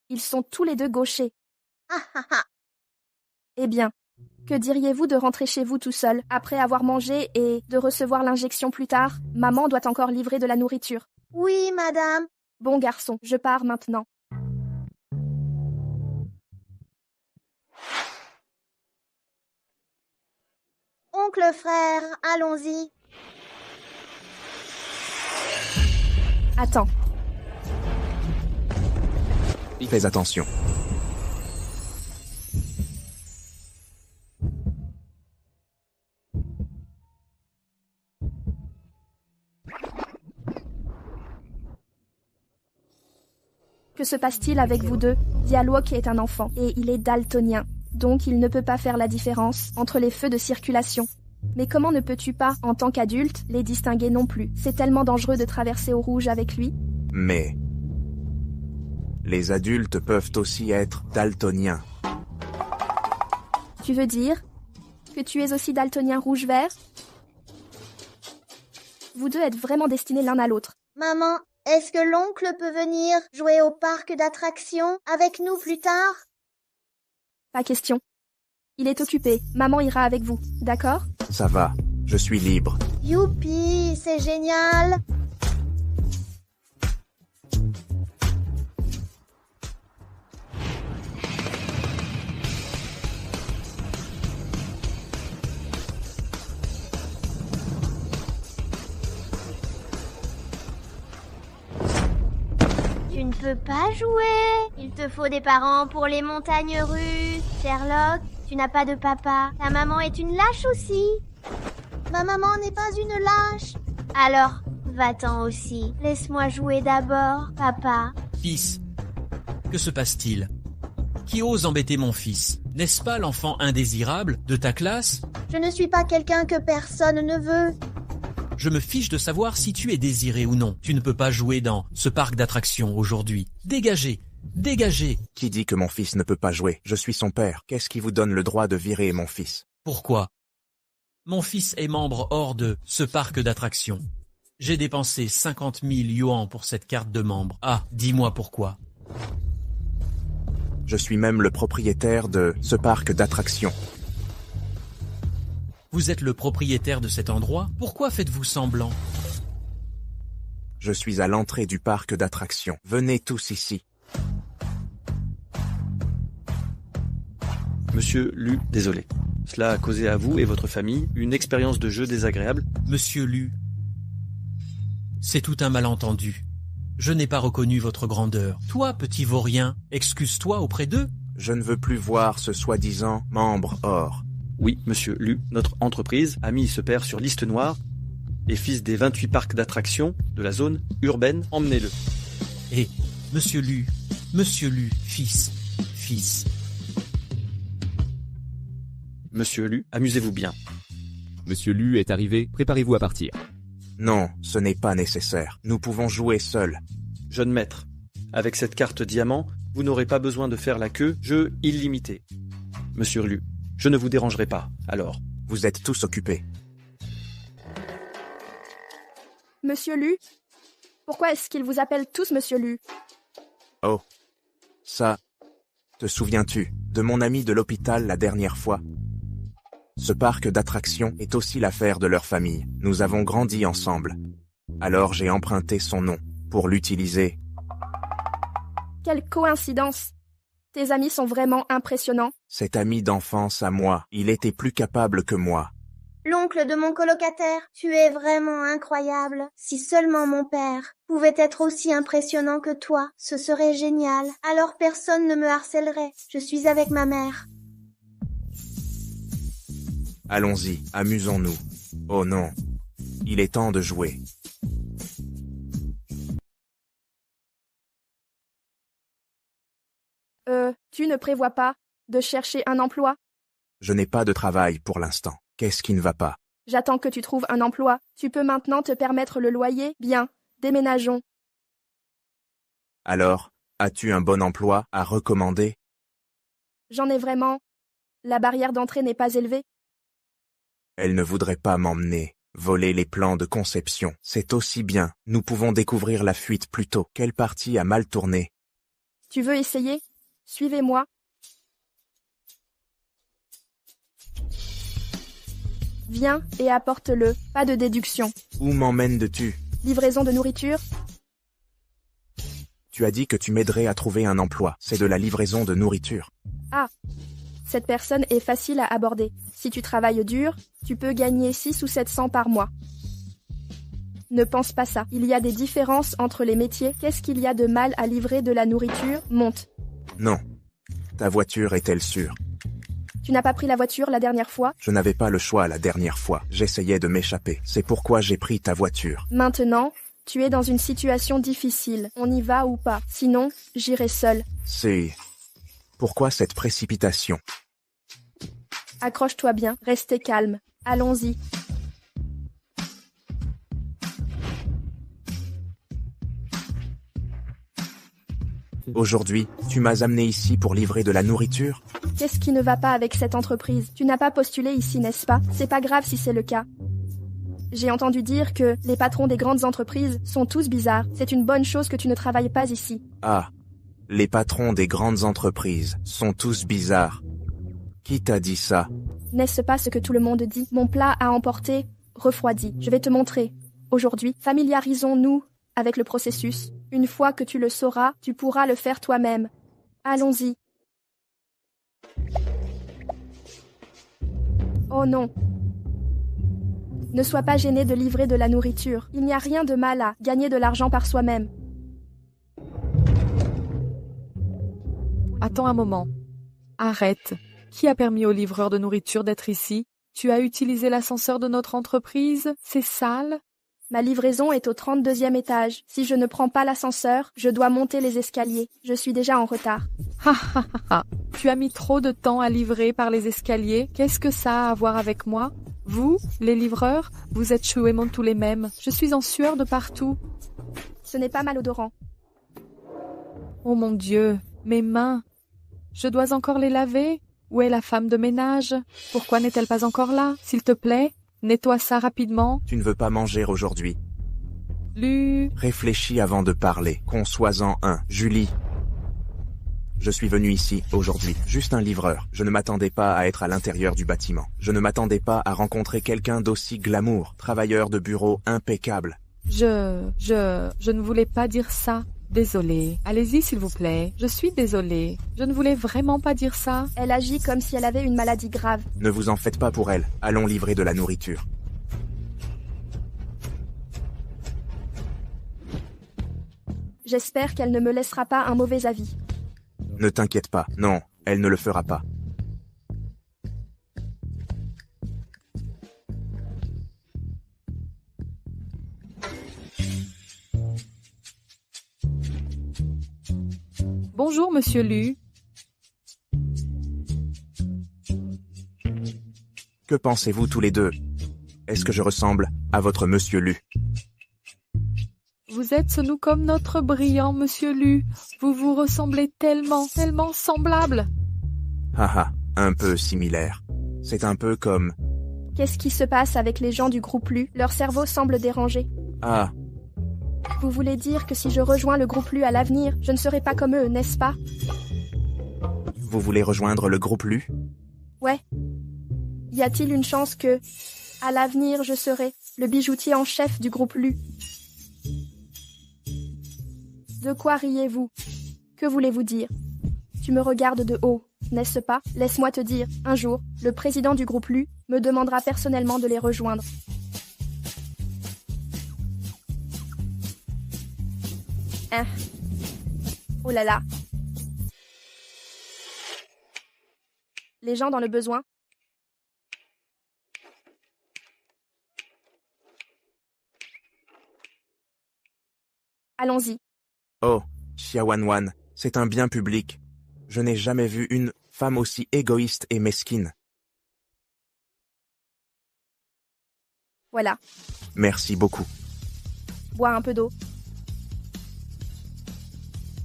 S1: Ils sont tous les deux gauchers.
S6: Ah ah ah.
S1: Eh bien, que diriez-vous de rentrer chez vous tout seul, après avoir mangé et de recevoir l'injection plus tard? Maman doit encore livrer de la nourriture.
S6: Oui, madame.
S1: Bon garçon, je pars maintenant.
S6: Oncle frère, allons-y.
S1: Attends.
S3: Fais attention.
S1: Que se passe-t-il avec vous deux? Dialwok est un enfant, et il est daltonien. Donc il ne peut pas faire la différence entre les feux de circulation. Mais comment ne peux-tu pas, en tant qu'adulte, les distinguer non plus? C'est tellement dangereux de traverser au rouge avec lui.
S3: Mais les adultes peuvent aussi être daltoniens.
S1: Tu veux dire que tu es aussi daltonien rouge-vert? Vous deux êtes vraiment destinés l'un à l'autre.
S6: Maman, est-ce que l'oncle peut venir jouer au parc d'attractions avec nous plus tard?
S1: Pas question. Il est occupé. Maman ira avec vous, d'accord?
S3: Ça va, je suis libre.
S6: Youpi, c'est génial. Tu ne peux pas jouer. Il te faut des parents pour les montagnes russes. Sherlock, tu n'as pas de papa. Ta maman est une lâche aussi. Ma maman n'est pas une lâche. Alors, va-t'en aussi. Laisse-moi jouer d'abord, papa.
S9: Fils, que se passe-t-il? Qui ose embêter mon fils? N'est-ce pas l'enfant indésirable de ta classe?
S6: Je ne suis pas quelqu'un que personne ne veut.
S9: Je me fiche de savoir si tu es désiré ou non. Tu ne peux pas jouer dans ce parc d'attractions aujourd'hui. Dégagez! Dégagez!
S3: Qui dit que mon fils ne peut pas jouer? Je suis son père. Qu'est-ce qui vous donne le droit de virer mon fils?
S9: Pourquoi? Mon fils est membre hors de ce parc d'attractions. J'ai dépensé 50 000 yuans pour cette carte de membre. Ah, dis-moi pourquoi.
S3: Je suis même le propriétaire de ce parc d'attractions.
S9: Vous êtes le propriétaire de cet endroit? Pourquoi faites-vous semblant?
S3: Je suis à l'entrée du parc d'attractions. Venez tous ici.
S4: Monsieur Lu, désolé. Cela a causé à vous et votre famille une expérience de jeu désagréable.
S9: Monsieur Lu, c'est tout un malentendu. Je n'ai pas reconnu votre grandeur. Toi, petit vaurien, excuse-toi auprès d'eux.
S3: Je ne veux plus voir ce soi-disant membre or.
S4: Oui, monsieur Lu, notre entreprise a mis ce père sur liste noire et fils des 28 parcs d'attractions de la zone urbaine, emmenez-le.
S9: Et, monsieur Lu, fils, fils.
S4: Monsieur Lu, amusez-vous bien.
S7: Monsieur Lu est arrivé, préparez-vous à partir.
S3: Non, ce n'est pas nécessaire. Nous pouvons jouer seuls.
S4: Jeune maître, avec cette carte diamant, vous n'aurez pas besoin de faire la queue, jeu illimité. Monsieur Lu, je ne vous dérangerai pas, alors.
S3: Vous êtes tous occupés.
S1: Monsieur Lu? Pourquoi est-ce qu'ils vous appellent tous Monsieur Lu?
S3: Oh. Ça. Te souviens-tu de mon ami de l'hôpital la dernière fois? Ce parc d'attractions est aussi l'affaire de leur famille. Nous avons grandi ensemble. Alors j'ai emprunté son nom pour l'utiliser.
S1: Quelle coïncidence! Tes amis sont vraiment impressionnants.
S3: Cet ami d'enfance à moi, il était plus capable que moi.
S6: L'oncle de mon colocataire, tu es vraiment incroyable. Si seulement mon père pouvait être aussi impressionnant que toi, ce serait génial. Alors personne ne me harcèlerait. Je suis avec ma mère.
S3: Allons-y, amusons-nous. Oh non, il est temps de jouer.
S1: Tu ne prévois pas de chercher un emploi?
S3: Je n'ai pas de travail pour l'instant. Qu'est-ce qui ne va pas?
S1: J'attends que tu trouves un emploi. Tu peux maintenant te permettre le loyer? Bien, déménageons.
S3: Alors, as-tu un bon emploi à recommander?
S1: J'en ai vraiment. La barrière d'entrée n'est pas élevée.
S3: Elle ne voudrait pas m'emmener. Voler les plans de conception, c'est aussi bien. Nous pouvons découvrir la fuite plus tôt. Quelle partie a mal tourné?
S1: Tu veux essayer? Suivez-moi. Viens et apporte-le. Pas de déduction.
S3: Où m'emmènes-tu?
S1: Livraison de nourriture?
S3: Tu as dit que tu m'aiderais à trouver un emploi. C'est de la livraison de nourriture.
S1: Ah, cette personne est facile à aborder. Si tu travailles dur, tu peux gagner 6 ou 700 par mois. Ne pense pas ça. Il y a des différences entre les métiers. Qu'est-ce qu'il y a de mal à livrer de la nourriture? Monte.
S3: Non. Ta voiture est-elle sûre?
S1: Tu n'as pas pris la voiture la dernière fois?
S3: Je n'avais pas le choix la dernière fois. J'essayais de m'échapper. C'est pourquoi j'ai pris ta voiture.
S1: Maintenant, tu es dans une situation difficile. On y va ou pas? Sinon, j'irai seul.
S3: C'est... Pourquoi cette précipitation?
S1: Accroche-toi bien, restez calme. Allons-y.
S3: Aujourd'hui, tu m'as amené ici pour livrer de la nourriture?
S1: Qu'est-ce qui ne va pas avec cette entreprise? Tu n'as pas postulé ici, n'est-ce pas? C'est pas grave si c'est le cas. J'ai entendu dire que les patrons des grandes entreprises sont tous bizarres. C'est une bonne chose que tu ne travailles pas ici.
S3: Ah, les patrons des grandes entreprises sont tous bizarres. Qui t'a dit ça?
S1: N'est-ce pas ce que tout le monde dit? Mon plat à emporter, refroidi. Je vais te montrer. Aujourd'hui, familiarisons-nous avec le processus. Une fois que tu le sauras, tu pourras le faire toi-même. Allons-y. Oh non. Ne sois pas gêné de livrer de la nourriture. Il n'y a rien de mal à gagner de l'argent par soi-même.
S2: Attends un moment. Arrête. Qui a permis au livreur de nourriture d'être ici? Tu as utilisé l'ascenseur de notre entreprise? C'est sale?
S1: Ma livraison est au 32e étage. Si je ne prends pas l'ascenseur, je dois monter les escaliers. Je suis déjà en retard.
S2: Ha ha ha ha. Tu as mis trop de temps à livrer par les escaliers. Qu'est-ce que ça a à voir avec moi? Vous, les livreurs, vous êtes chouément tous les mêmes. Je suis en sueur de partout.
S1: Ce n'est pas malodorant.
S2: Oh mon Dieu, mes mains. Je dois encore les laver? Où est la femme de ménage? Pourquoi n'est-elle pas encore là? S'il te plaît, nettoie ça rapidement.
S3: Tu ne veux pas manger aujourd'hui?
S2: Lu.
S3: Réfléchis avant de parler. Conçois-en un. Julie. Je suis venu ici, aujourd'hui, juste un livreur. Je ne m'attendais pas à être à l'intérieur du bâtiment. Je ne m'attendais pas à rencontrer quelqu'un d'aussi glamour, travailleur de bureau impeccable.
S2: Je ne voulais pas dire ça. Désolée. Allez-y, s'il vous plaît. Je suis désolée. Je ne voulais vraiment pas dire ça.
S1: Elle agit comme si elle avait une maladie grave.
S3: Ne vous en faites pas pour elle. Allons livrer de la nourriture.
S1: J'espère qu'elle ne me laissera pas un mauvais avis.
S3: Ne t'inquiète pas. Non, elle ne le fera pas.
S2: Bonjour, monsieur Lu.
S3: Que pensez-vous tous les deux? Est-ce que je ressemble à votre monsieur Lu?
S2: Vous êtes nous comme notre brillant monsieur Lu. Vous vous ressemblez tellement, tellement semblables.
S3: Haha, un peu similaire. C'est un peu comme...
S1: Qu'est-ce qui se passe avec les gens du groupe Lu? Leur cerveau semble dérangé.
S3: Ah,
S1: Vous voulez dire que si je rejoins le groupe Lu à l'avenir, je ne serai pas comme eux, n'est-ce pas?
S3: vous voulez rejoindre le groupe Lu?
S1: Ouais. Y a-t-il une chance que, à l'avenir, je serai le bijoutier en chef du groupe Lu? De quoi riez-vous? Que voulez-vous dire? Tu me regardes de haut, n'est-ce pas? Laisse-moi te dire, un jour, le président du groupe Lu me demandera personnellement de les rejoindre. Hein? Oh là là. Les gens dans le besoin? Allons-y.
S3: Oh, Xiaowanwan, c'est un bien public. Je n'ai jamais vu une femme aussi égoïste et mesquine.
S1: Voilà.
S3: Merci beaucoup.
S1: Bois un peu d'eau.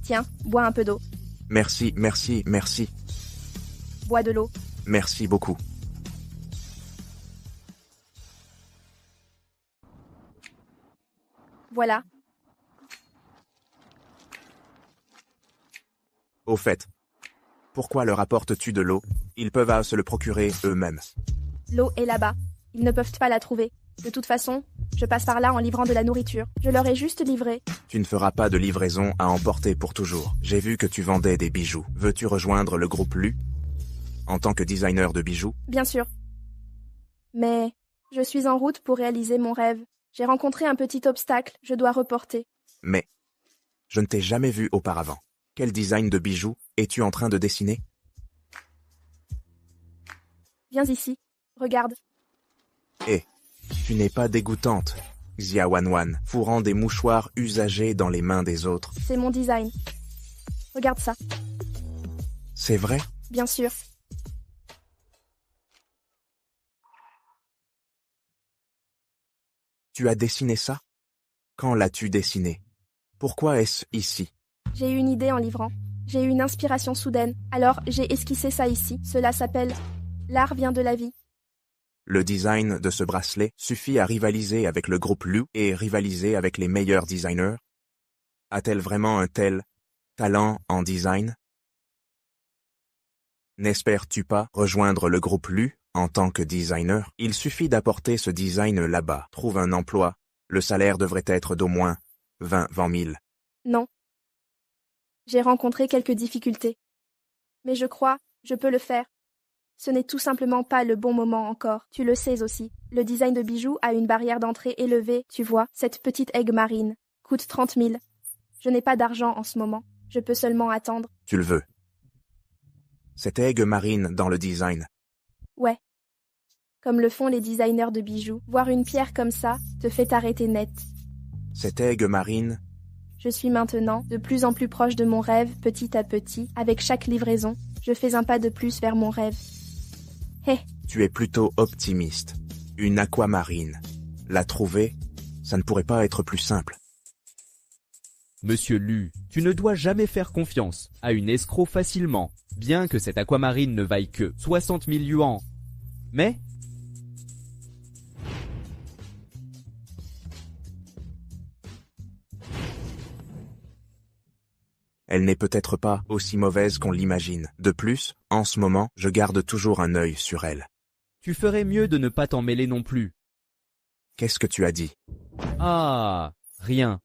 S1: Tiens, bois un peu d'eau.
S3: Merci, merci, merci.
S1: Bois de l'eau.
S3: Merci beaucoup.
S1: Voilà.
S3: Au fait, pourquoi leur apportes-tu de l'eau? Ils peuvent se le procurer eux-mêmes.
S1: L'eau est là-bas. Ils ne peuvent pas la trouver. De toute façon, je passe par là en livrant de la nourriture. Je leur ai juste livré.
S3: Tu ne feras pas de livraison à emporter pour toujours. J'ai vu que tu vendais des bijoux. Veux-tu rejoindre le groupe Lu en tant que designer de bijoux?
S1: Bien sûr. Mais je suis en route pour réaliser mon rêve. J'ai rencontré un petit obstacle, je dois reporter.
S3: Mais je ne t'ai jamais vu auparavant. Quel design de bijoux es-tu en train de dessiner?
S1: Viens ici. Regarde.
S3: Eh, tu n'es pas dégoûtante, Xiaowanwan, fourrant des mouchoirs usagés dans les mains des autres.
S1: C'est mon design. Regarde ça.
S3: C'est vrai?
S1: Bien sûr.
S3: Tu as dessiné ça? Quand l'as-tu dessiné? Pourquoi est-ce ici?
S1: J'ai eu une idée en livrant. J'ai eu une inspiration soudaine. Alors, j'ai esquissé ça ici. Cela s'appelle « L'art vient de la vie ».
S3: Le design de ce bracelet suffit à rivaliser avec le groupe Lu et rivaliser avec les meilleurs designers? A-t-elle vraiment un tel talent en design? N'espères-tu pas rejoindre le groupe Lu en tant que designer? Il suffit d'apporter ce design là-bas. Trouve un emploi. Le salaire devrait être d'au moins 20 000.
S1: Non. J'ai rencontré quelques difficultés. Mais je crois, je peux le faire. Ce n'est tout simplement pas le bon moment encore. Tu le sais aussi. Le design de bijoux a une barrière d'entrée élevée, tu vois. Cette petite aigue marine coûte 30 000. Je n'ai pas d'argent en ce moment. Je peux seulement attendre.
S3: Tu le veux. Cette aigue marine dans le design.
S1: Ouais. Comme le font les designers de bijoux. Voir une pierre comme ça te fait t'arrêter net.
S3: Cette aigue marine.
S1: Je suis maintenant de plus en plus proche de mon rêve, petit à petit. Avec chaque livraison, je fais un pas de plus vers mon rêve. Hé.
S3: Tu es plutôt optimiste. Une aquamarine. La trouver, ça ne pourrait pas être plus simple.
S7: Monsieur Lu, tu ne dois jamais faire confiance à une escroc facilement, bien que cette aquamarine ne vaille que 60 000 yuans. Mais
S3: elle n'est peut-être pas aussi mauvaise qu'on l'imagine. De plus, en ce moment, je garde toujours un œil sur elle.
S7: tu ferais mieux de ne pas t'en mêler non plus.
S3: Qu'est-ce que tu as dit?
S7: Ah, rien.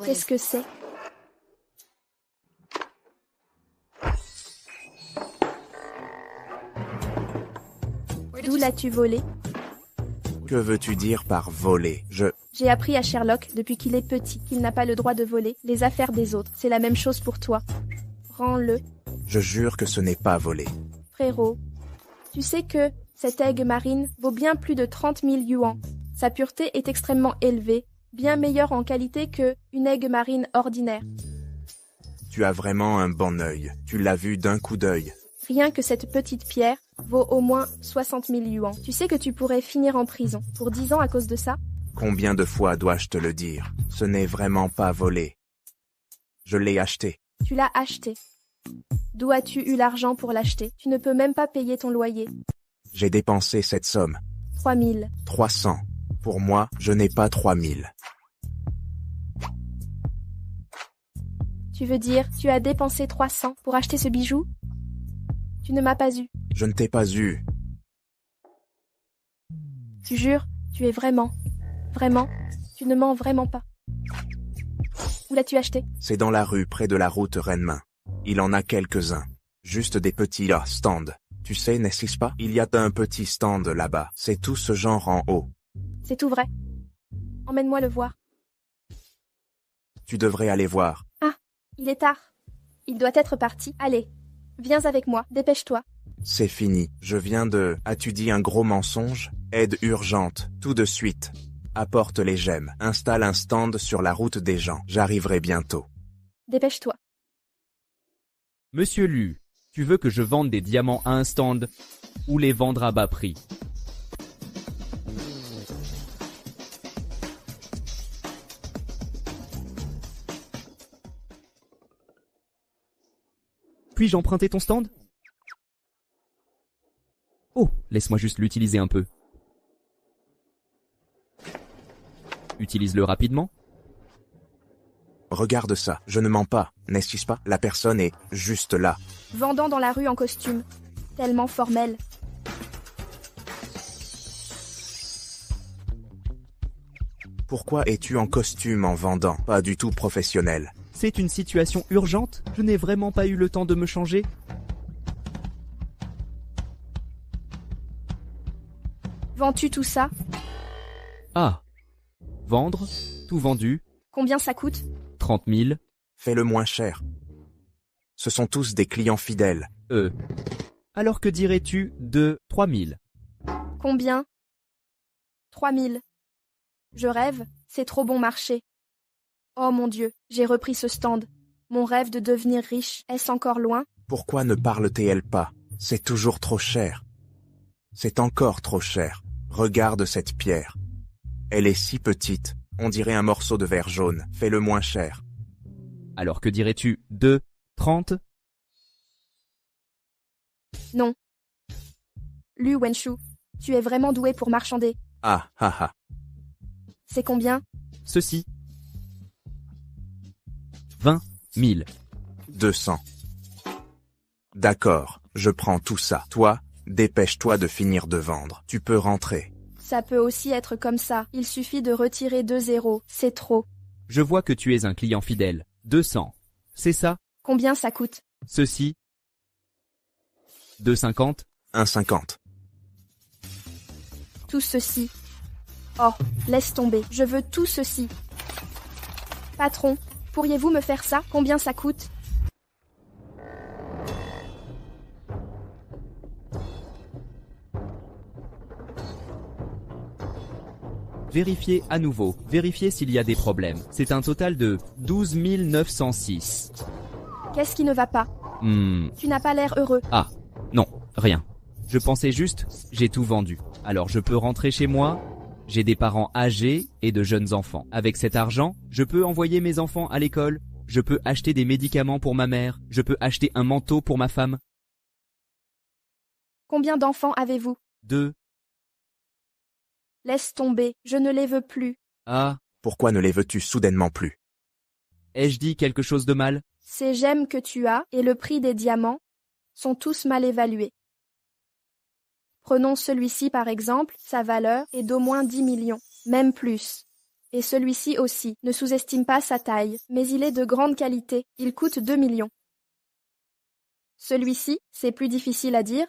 S1: Qu'est-ce que c'est? D'où l'as-tu volé?
S3: Que veux-tu dire par voler?
S1: J'ai appris à Sherlock, depuis qu'il est petit, qu'il n'a pas le droit de voler les affaires des autres. C'est la même chose pour toi. Rends-le.
S3: Je jure que ce n'est pas volé.
S1: Frérot, tu sais que cette aigue marine vaut bien plus de 30 000 yuans. Sa pureté est extrêmement élevée, bien meilleure en qualité que une aigue marine ordinaire.
S3: Tu as vraiment un bon œil. Tu l'as vu d'un coup d'œil.
S1: Rien que cette petite pierre vaut au moins 60 000 yuans. Tu sais que tu pourrais finir en prison pour 10 ans à cause de ça?
S3: Combien de fois dois-je te le dire? Ce n'est vraiment pas volé. Je l'ai acheté.
S1: Tu l'as acheté. D'où as-tu eu l'argent pour l'acheter? Tu ne peux même pas payer ton loyer.
S3: J'ai dépensé cette somme.
S1: 3 000.
S3: 300. Pour moi, je n'ai pas 3 000.
S1: Tu veux dire, tu as dépensé 300 pour acheter ce bijou? Tu ne m'as pas eu.
S3: Je ne t'ai pas eu.
S1: Tu jures, tu es vraiment, tu ne mens vraiment pas. Où l'as-tu acheté?
S3: C'est dans la rue près de la route Rennes-Main. Il en a quelques-uns. Juste des petits stands. Tu sais, n'est-ce pas? Il y a un petit stand là-bas. C'est tout ce genre en haut.
S1: C'est tout vrai. Emmène-moi le voir.
S3: Tu devrais aller voir.
S1: Ah, il est tard. Il doit être parti. Allez, viens avec moi, dépêche-toi.
S3: C'est fini. Je viens de... As-tu dit un gros mensonge? Aide urgente, tout de suite. Apporte les gemmes. Installe un stand sur la route des gens. J'arriverai bientôt.
S1: Dépêche-toi.
S7: Monsieur Lu, tu veux que je vende des diamants à un stand ou les vendre à bas prix? Puis-je emprunter ton stand? Oh, laisse-moi juste l'utiliser un peu. Utilise-le rapidement.
S3: Regarde ça, je ne mens pas, n'est-ce pas? La personne est juste là.
S1: Vendant dans la rue en costume. Tellement formel.
S3: Pourquoi es-tu en costume en vendant? Pas du tout professionnel.
S7: C'est une situation urgente? Je n'ai vraiment pas eu le temps de me changer.
S1: Vends-tu tout ça?
S7: Ah. Vendre, tout vendu.
S1: Combien ça coûte?
S7: 30 000.
S3: Fais-le moins cher. Ce sont tous des clients fidèles.
S7: Alors que dirais-tu de 3 000?
S1: Combien? 3 000. Je rêve, c'est trop bon marché. Oh mon Dieu, j'ai repris ce stand. Mon rêve de devenir riche, est-ce encore loin?
S3: Pourquoi ne parle-t-elle pas? C'est toujours trop cher. C'est encore trop cher. Regarde cette pierre. Elle est si petite, on dirait un morceau de verre jaune. Fais-le moins cher.
S7: Alors que dirais-tu de 30?
S1: Non. Lu Wenshu, tu es vraiment doué pour marchander.
S3: Ah, ah, ah.
S1: C'est combien?
S7: Ceci. 20 000.
S3: 200. D'accord, je prends tout ça. Toi, dépêche-toi de finir de vendre. Tu peux rentrer.
S1: Ça peut aussi être comme ça. Il suffit de retirer 2 zéros. C'est trop.
S7: Je vois que tu es un client fidèle. 200. C'est ça?
S1: Combien ça coûte?
S7: Ceci. 2,50.
S3: 1,50.
S1: Tout ceci. Oh, laisse tomber. Je veux tout ceci. Patron, pourriez-vous me faire ça? Combien ça coûte?
S7: Vérifiez à nouveau. Vérifiez s'il y a des problèmes. C'est un total de 12 906.
S1: Qu'est-ce qui ne va pas? Tu n'as pas l'air heureux.
S7: Ah, non, rien. Je pensais juste, j'ai tout vendu. Alors je peux rentrer chez moi. J'ai des parents âgés et de jeunes enfants. Avec cet argent, je peux envoyer mes enfants à l'école. Je peux acheter des médicaments pour ma mère. Je peux acheter un manteau pour ma femme.
S1: Combien d'enfants avez-vous?
S7: 2.
S1: Laisse tomber, je ne les veux plus.
S7: Ah.
S3: Pourquoi ne les veux-tu soudainement plus?
S7: Ai-je dit quelque chose de mal?
S1: Ces gemmes que tu as et le prix des diamants sont tous mal évalués. Prenons celui-ci par exemple, sa valeur est d'au moins 10 millions, même plus. Et celui-ci aussi, ne sous-estime pas sa taille, mais il est de grande qualité, il coûte 2 millions. Celui-ci, c'est plus difficile à dire.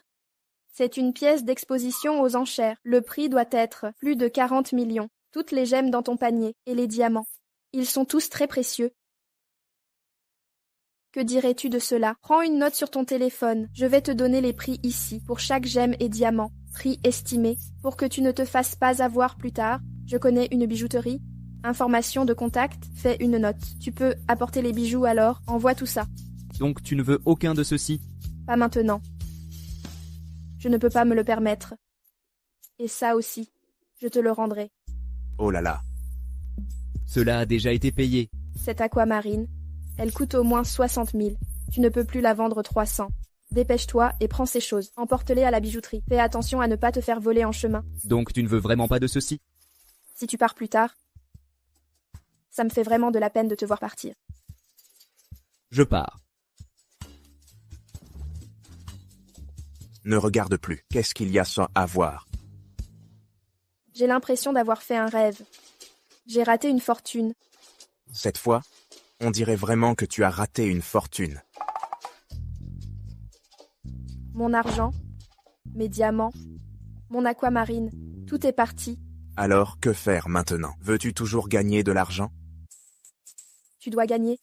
S1: C'est une pièce d'exposition aux enchères. Le prix doit être plus de 40 millions. Toutes les gemmes dans ton panier et les diamants. Ils sont tous très précieux. Que dirais-tu de cela? Prends une note sur ton téléphone. Je vais te donner les prix ici, pour chaque gemme et diamant. Prix estimé, pour que tu ne te fasses pas avoir plus tard. Je connais une bijouterie. Information de contact, fais une note. Tu peux apporter les bijoux alors, envoie tout ça.
S7: Donc tu ne veux aucun de ceux-ci?
S1: Pas maintenant. Je ne peux pas me le permettre. Et ça aussi, je te le rendrai.
S3: Oh là là.
S7: Cela a déjà été payé.
S1: Cette aquamarine, elle coûte au moins 60 000. Tu ne peux plus la vendre 300. Dépêche-toi et prends ces choses. Emporte-les à la bijouterie. Fais attention à ne pas te faire voler en chemin.
S7: Donc tu ne veux vraiment pas de ceci?
S1: Si tu pars plus tard, ça me fait vraiment de la peine de te voir partir.
S7: Je pars.
S3: Ne regarde plus. Qu'est-ce qu'il y a sans à voir?
S1: J'ai l'impression d'avoir fait un rêve. J'ai raté une fortune.
S3: Cette fois, on dirait vraiment que tu as raté une fortune.
S1: Mon argent, mes diamants, mon aquamarine, tout est parti.
S3: Alors, que faire maintenant? Veux-tu toujours gagner de l'argent?
S1: Tu dois gagner.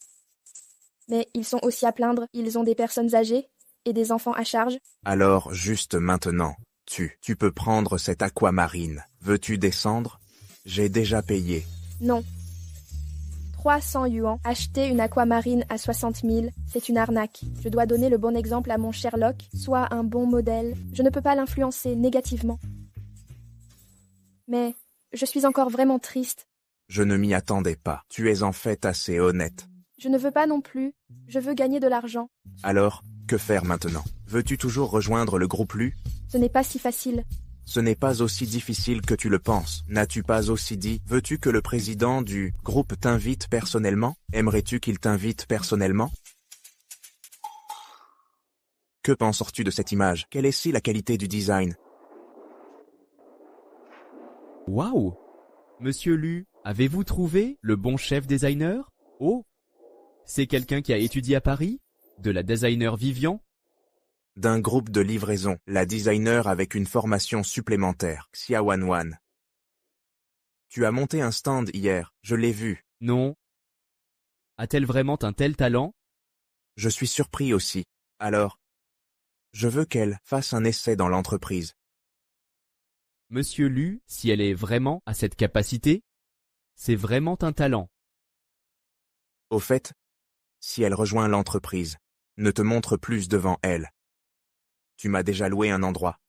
S1: Mais ils sont aussi à plaindre, ils ont des personnes âgées et des enfants à charge.
S3: Alors, juste maintenant, tu peux prendre cette aquamarine. Veux-tu descendre? J'ai déjà payé.
S1: Non. 300 yuans. Acheter une aquamarine à 60 000, c'est une arnaque. Je dois donner le bon exemple à mon Sherlock, soit un bon modèle. Je ne peux pas l'influencer négativement. Mais je suis encore vraiment triste.
S3: Je ne m'y attendais pas. Tu es en fait assez honnête.
S1: Je ne veux pas non plus. Je veux gagner de l'argent.
S3: Alors, que faire maintenant? Veux-tu toujours rejoindre le groupe Lu?
S1: Ce n'est pas si facile.
S3: Ce n'est pas aussi difficile que tu le penses. N'as-tu pas aussi dit? Veux-tu que le président du groupe t'invite personnellement? Aimerais-tu qu'il t'invite personnellement? Que penses-tu de cette image? Quelle est si la qualité du design?
S7: Waouh! Monsieur Lu, avez-vous trouvé le bon chef designer? Oh! C'est quelqu'un qui a étudié à Paris? De la designer Vivian?
S3: D'un groupe de livraison, la designer avec une formation supplémentaire, Xia Wanwan. Tu as monté un stand hier, je l'ai vu.
S7: Non. A-t-elle vraiment un tel talent?
S3: Je suis surpris aussi. Alors, je veux qu'elle fasse un essai dans l'entreprise.
S7: Monsieur Lu, si elle est vraiment à cette capacité, c'est vraiment un talent.
S3: Au fait, si elle rejoint l'entreprise, ne te montre plus devant elle. Tu m'as déjà loué un endroit.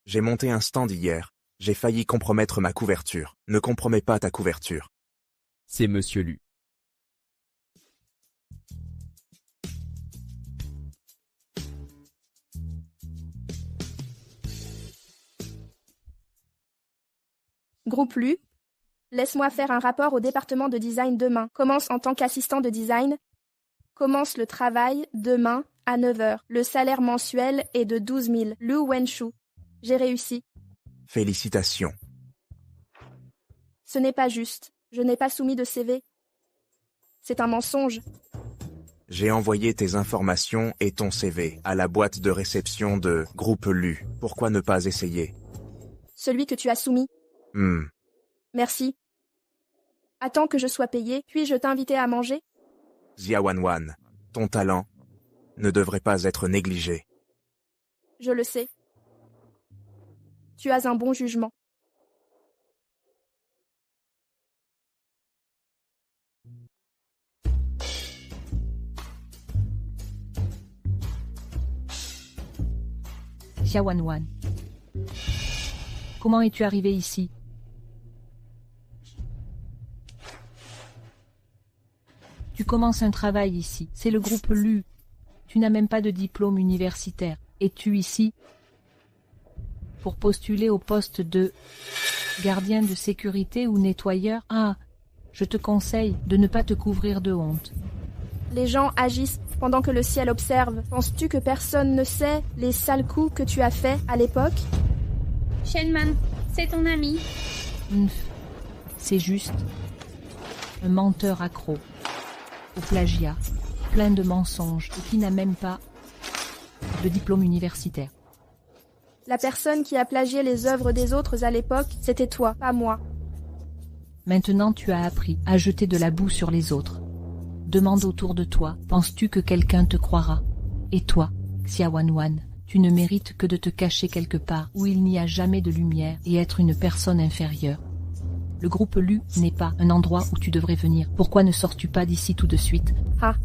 S3: J'ai monté un stand hier. J'ai failli compromettre ma couverture. Ne compromets pas ta couverture.
S7: C'est Monsieur Lu.
S1: Groupe Lu, laisse-moi faire un rapport au département de design demain. Commence en tant qu'assistant de design. Commence le travail demain à 9 h. Le salaire mensuel est de 12 000. Lu Wenshu. J'ai réussi.
S3: Félicitations.
S1: Ce n'est pas juste. Je n'ai pas soumis de CV. C'est un mensonge.
S3: J'ai envoyé tes informations et ton CV à la boîte de réception de Groupe Lu. Pourquoi ne pas essayer?
S1: Celui que tu as soumis. Merci. Attends que je sois payé, puis-je t'inviter à manger?
S3: Xia Wanwan, ton talent ne devrait pas être négligé.
S1: Je le sais. Tu as un bon jugement.
S11: Xia Wanwan. Comment es-tu arrivé ici? Tu commences un travail ici. C'est le groupe Lu. Tu n'as même pas de diplôme universitaire. Es-tu ici pour postuler au poste de gardien de sécurité ou nettoyeur? Ah, je te conseille de ne pas te couvrir de honte.
S1: Les gens agissent pendant que le ciel observe. Penses-tu que personne ne sait les sales coups que tu as faits à l'époque?
S8: Shenman, c'est ton ami.
S11: C'est juste un menteur accro au plagiat, plein de mensonges et qui n'a même pas de diplôme universitaire.
S1: La personne qui a plagié les œuvres des autres à l'époque, c'était toi, pas moi.
S11: Maintenant tu as appris à jeter de la boue sur les autres. Demande autour de toi, penses-tu que quelqu'un te croira? Et toi, Xia Wanwan, tu ne mérites que de te cacher quelque part où il n'y a jamais de lumière et être une personne inférieure. Le groupe LU n'est pas un endroit où tu devrais venir. Pourquoi ne sors-tu pas d'ici tout de suite?
S1: Ah.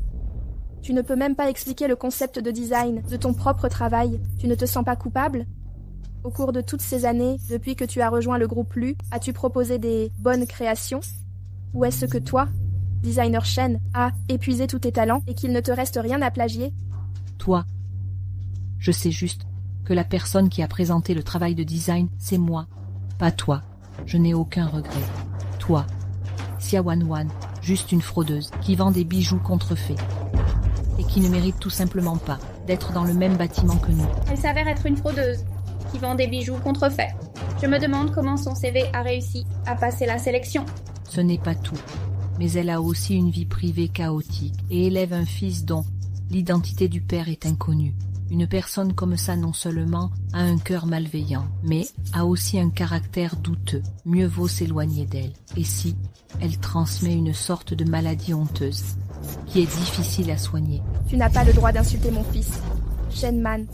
S1: Tu ne peux même pas expliquer le concept de design de ton propre travail. Tu ne te sens pas coupable? Au cours de toutes ces années, depuis que tu as rejoint le groupe LU, as-tu proposé des bonnes créations? Ou est-ce que toi, designer Shen, as épuisé tous tes talents et qu'il ne te reste rien à plagier?
S11: Toi. Je sais juste que la personne qui a présenté le travail de design, c'est moi, pas toi. Je n'ai aucun regret. Toi, Xiaowan, juste une fraudeuse qui vend des bijoux contrefaits et qui ne mérite tout simplement pas d'être dans le même bâtiment que nous.
S8: Elle s'avère être une fraudeuse qui vend des bijoux contrefaits. Je me demande comment son CV a réussi à passer la sélection.
S11: Ce n'est pas tout, mais elle a aussi une vie privée chaotique et élève un fils dont l'identité du père est inconnue. Une personne comme ça non seulement a un cœur malveillant, mais a aussi un caractère douteux. Mieux vaut s'éloigner d'elle. Et si elle transmet une sorte de maladie honteuse, qui est difficile à soigner?
S1: Tu n'as pas le droit d'insulter mon fils, Shenman.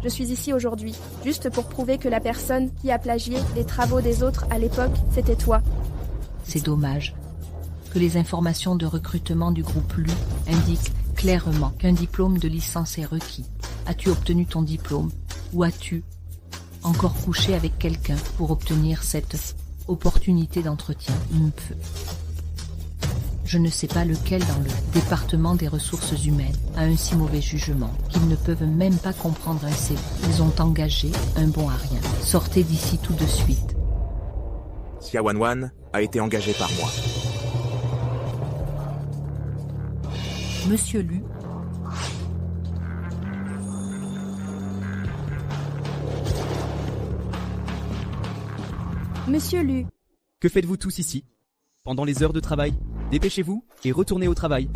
S1: Je suis ici aujourd'hui, juste pour prouver que la personne qui a plagié les travaux des autres à l'époque, c'était toi.
S11: C'est dommage que les informations de recrutement du groupe LU indiquent clairement qu'un diplôme de licence est requis. As-tu obtenu ton diplôme ou as-tu encore couché avec quelqu'un pour obtenir cette opportunité d'entretien? Je ne sais pas lequel dans le département des ressources humaines a un si mauvais jugement qu'ils ne peuvent même pas comprendre un CV. Ils ont engagé un bon à rien. Sortez d'ici tout de suite.
S3: Xiaowan a été engagé par moi.
S11: Monsieur Lu.
S1: Monsieur Lu.
S7: Que faites-vous tous ici? Pendant les heures de travail? Dépêchez-vous et retournez au travail.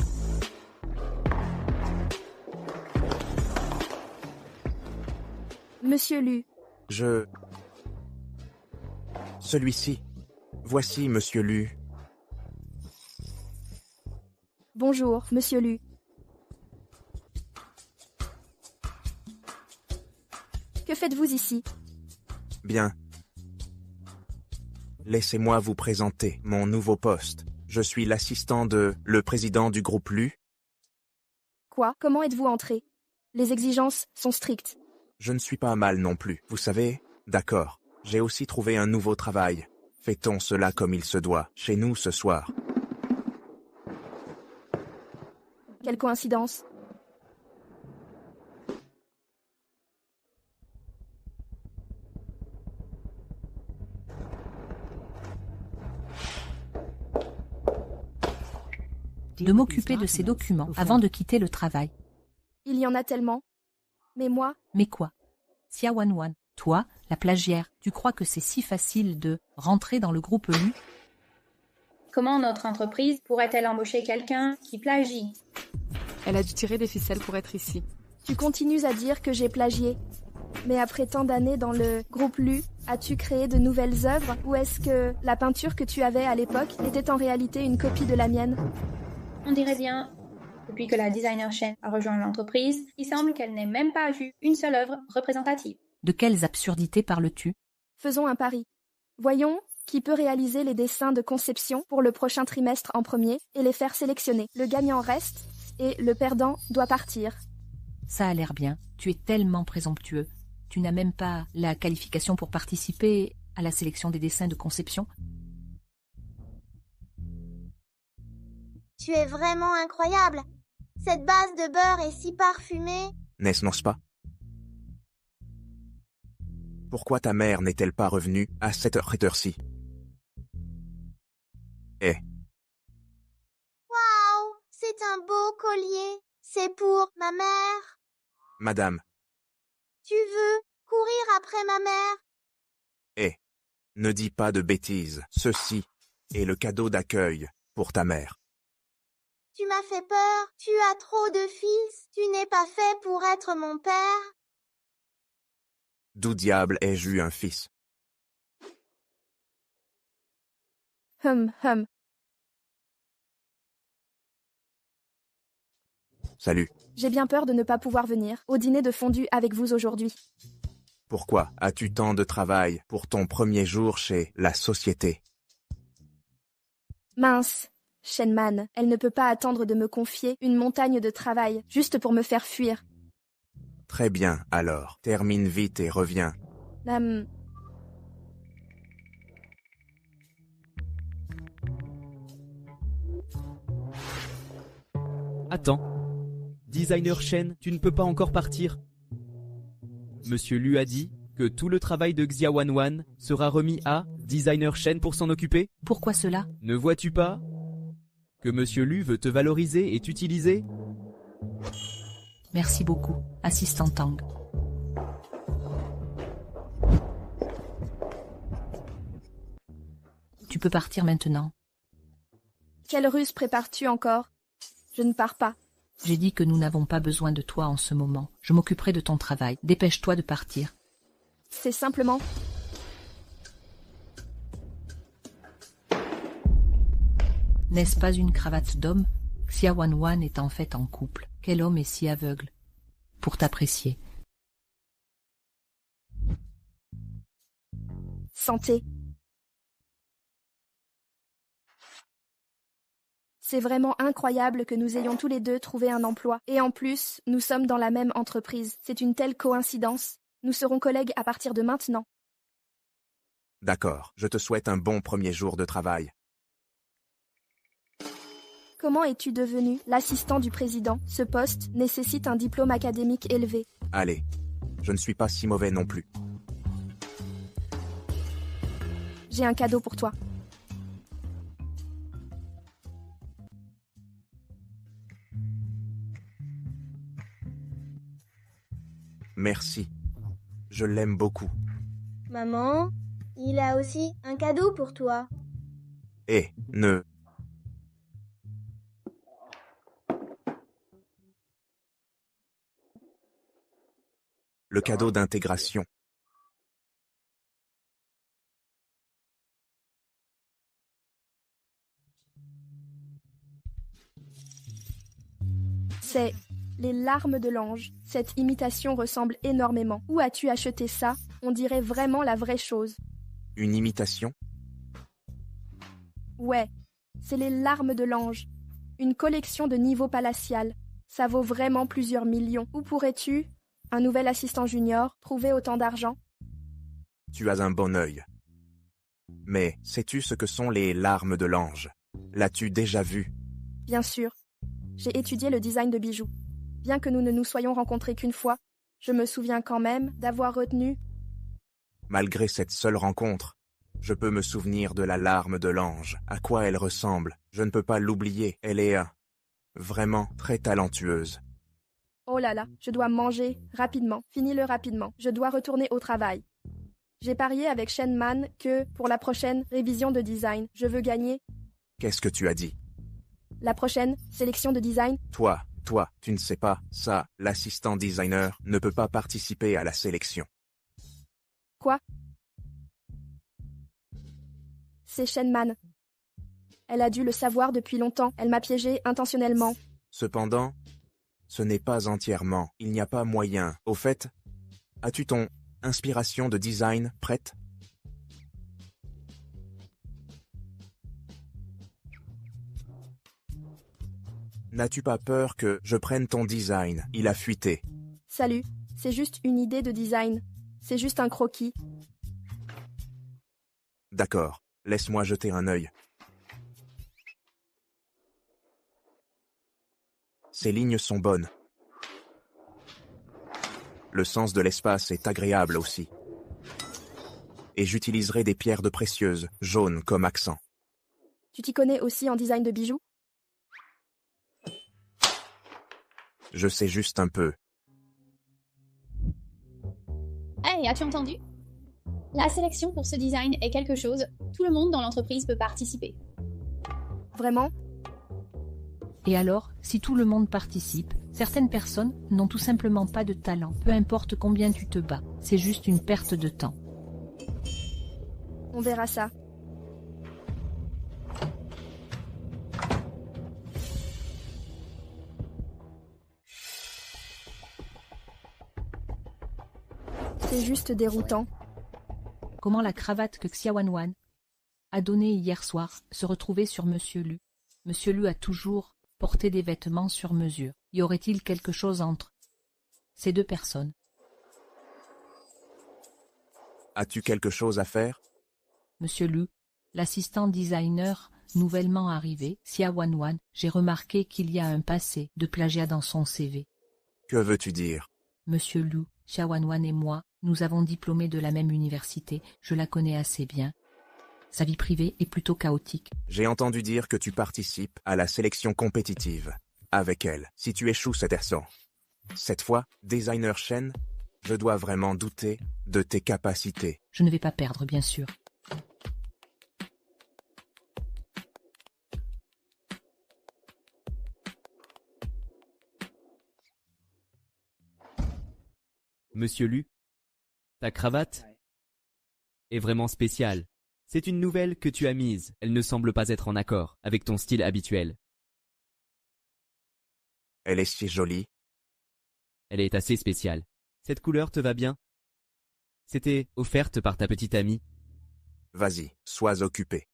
S1: Monsieur Lu.
S3: Celui-ci. Voici Monsieur Lu.
S1: Bonjour, Monsieur Lu. Que faites-vous ici?
S3: Bien. Laissez-moi vous présenter mon nouveau poste. Je suis l'assistant de le président du groupe LU.
S1: Quoi? Comment êtes-vous entré? Les exigences sont strictes.
S3: Je ne suis pas mal non plus, vous savez? D'accord. J'ai aussi trouvé un nouveau travail. Fait-on cela comme il se doit, chez nous ce soir?
S1: Quelle coïncidence.
S11: De m'occuper de ces documents avant de quitter le travail.
S1: Il y en a tellement. Mais moi...
S11: Mais quoi? Xiaowan, toi, la plagiaire, tu crois que c'est si facile de rentrer dans le groupe LU?
S8: Comment notre entreprise pourrait-elle embaucher quelqu'un qui plagie?
S2: Elle a dû tirer des ficelles pour être ici.
S1: Tu continues à dire que j'ai plagié. Mais après tant d'années dans le groupe LU, as-tu créé de nouvelles œuvres? Ou est-ce que la peinture que tu avais à l'époque était en réalité une copie de la mienne?
S8: On dirait bien, depuis que la designer Shen a rejoint l'entreprise, il semble qu'elle n'ait même pas vu une seule œuvre représentative.
S11: De quelles absurdités parles-tu?
S1: Faisons un pari. Voyons qui peut réaliser les dessins de conception pour le prochain trimestre en premier et les faire sélectionner. Le gagnant reste et le perdant doit partir.
S11: Ça a l'air bien. Tu es tellement présomptueux. Tu n'as même pas la qualification pour participer à la sélection des dessins de conception.
S6: Tu es vraiment incroyable. Cette base de beurre est si parfumée.
S3: N'est-ce pas? Pourquoi ta mère n'est-elle pas revenue à cette heure-ci?
S6: Waouh, c'est un beau collier. C'est pour ma mère.
S3: Madame.
S6: Tu veux courir après ma mère?
S3: Ne dis pas de bêtises. Ceci est le cadeau d'accueil pour ta mère.
S6: Tu m'as fait peur. Tu as trop de fils. Tu n'es pas fait pour être mon père.
S3: D'où diable ai-je eu un fils? Salut.
S1: J'ai bien peur de ne pas pouvoir venir au dîner de fondue avec vous aujourd'hui.
S3: Pourquoi as-tu tant de travail pour ton premier jour chez la société?
S1: Mince, Shenman, elle ne peut pas attendre de me confier une montagne de travail, juste pour me faire fuir.
S3: Très bien, alors. Termine vite et reviens.
S7: Attends. Designer Shen, tu ne peux pas encore partir. Monsieur Lu a dit que tout le travail de Xiaowanwan sera remis à Designer Shen pour s'en occuper.
S11: Pourquoi cela?
S7: Ne vois-tu pas que Monsieur Lu veut te valoriser et t'utiliser?
S11: Merci beaucoup, assistant Tang. Tu peux partir maintenant.
S1: Quelle ruse prépares-tu encore? Je ne pars pas.
S11: J'ai dit que nous n'avons pas besoin de toi en ce moment. Je m'occuperai de ton travail. Dépêche-toi de partir.
S1: C'est simplement...
S11: N'est-ce pas une cravate d'homme? Xiaowanwan est en fait en couple. Quel homme est si aveugle? Pour t'apprécier.
S1: Santé. C'est vraiment incroyable que nous ayons tous les deux trouvé un emploi. Et en plus, nous sommes dans la même entreprise. C'est une telle coïncidence. Nous serons collègues à partir de maintenant.
S3: D'accord, je te souhaite un bon premier jour de travail.
S1: Comment es-tu devenu l'assistant du président? Ce poste nécessite un diplôme académique élevé.
S3: Allez, je ne suis pas si mauvais non plus.
S1: J'ai un cadeau pour toi.
S3: Merci. Je l'aime beaucoup.
S6: Maman, il a aussi un cadeau pour toi.
S3: Eh, ne... Le cadeau d'intégration.
S1: C'est les larmes de l'ange. Cette imitation ressemble énormément. Où as-tu acheté ça? On dirait vraiment la vraie chose.
S3: Une imitation?
S1: Ouais, c'est les larmes de l'ange. Une collection de niveau palatial. Ça vaut vraiment plusieurs millions. Où pourrais-tu, un nouvel assistant junior, trouver autant d'argent?
S3: Tu as un bon œil. Mais sais-tu ce que sont les larmes de l'ange? L'as-tu déjà vu?
S1: Bien sûr. J'ai étudié le design de bijoux. Bien que nous ne nous soyons rencontrés qu'une fois, je me souviens quand même d'avoir retenu...
S3: Malgré cette seule rencontre, je peux me souvenir de la larme de l'ange. À quoi elle ressemble? Je ne peux pas l'oublier. Elle est vraiment très talentueuse.
S1: Oh là là, je dois manger rapidement. Finis-le rapidement. Je dois retourner au travail. J'ai parié avec Shenman que, pour la prochaine révision de design, je veux gagner...
S3: Qu'est-ce que tu as dit?
S1: La prochaine sélection de design...
S3: Toi, tu ne sais pas, ça, l'assistant designer ne peut pas participer à la sélection.
S1: Quoi? C'est Shenman. Elle a dû le savoir depuis longtemps. Elle m'a piégé intentionnellement.
S3: Cependant, ce n'est pas entièrement. Il n'y a pas moyen. Au fait, as-tu ton inspiration de design prête? N'as-tu pas peur que je prenne ton design? Il a fuité.
S1: Salut, c'est juste une idée de design. C'est juste un croquis.
S3: D'accord, laisse-moi jeter un œil. Ces lignes sont bonnes. Le sens de l'espace est agréable aussi. Et j'utiliserai des pierres de précieuses, jaunes comme accent.
S1: Tu t'y connais aussi en design de bijoux?
S3: Je sais juste un peu.
S8: Hey, as-tu entendu? La sélection pour ce design est quelque chose. Tout le monde dans l'entreprise peut participer.
S1: Vraiment?
S11: Et alors, si tout le monde participe, certaines personnes n'ont tout simplement pas de talent. Peu importe combien tu te bats, c'est juste une perte de temps.
S1: On verra ça. C'est juste déroutant.
S11: Comment la cravate que Xiaowanwan a donné hier soir se retrouvait sur Monsieur Lu. Monsieur Lu a toujours porté des vêtements sur mesure. Y aurait-il quelque chose entre ces deux personnes?
S3: As-tu quelque chose à faire?
S11: Monsieur Lu, l'assistant designer nouvellement arrivé, Xia Wanwan, j'ai remarqué qu'il y a un passé de plagiat dans son CV.
S3: Que veux-tu dire?
S11: Monsieur Lu, Xia Wanwan et moi, nous avons diplômé de la même université, je la connais assez bien. Sa vie privée est plutôt chaotique.
S3: J'ai entendu dire que tu participes à la sélection compétitive. Avec elle, si tu échoues cette leçon. Cette fois, designer Shen, je dois vraiment douter de tes capacités.
S11: Je ne vais pas perdre, bien sûr.
S7: Monsieur Lu, ta cravate est vraiment spéciale. C'est une nouvelle que tu as mise. Elle ne semble pas être en accord avec ton style habituel.
S3: Elle est si jolie.
S7: Elle est assez spéciale. Cette couleur te va bien? C'était offerte par ta petite amie.
S3: Vas-y, sois occupé.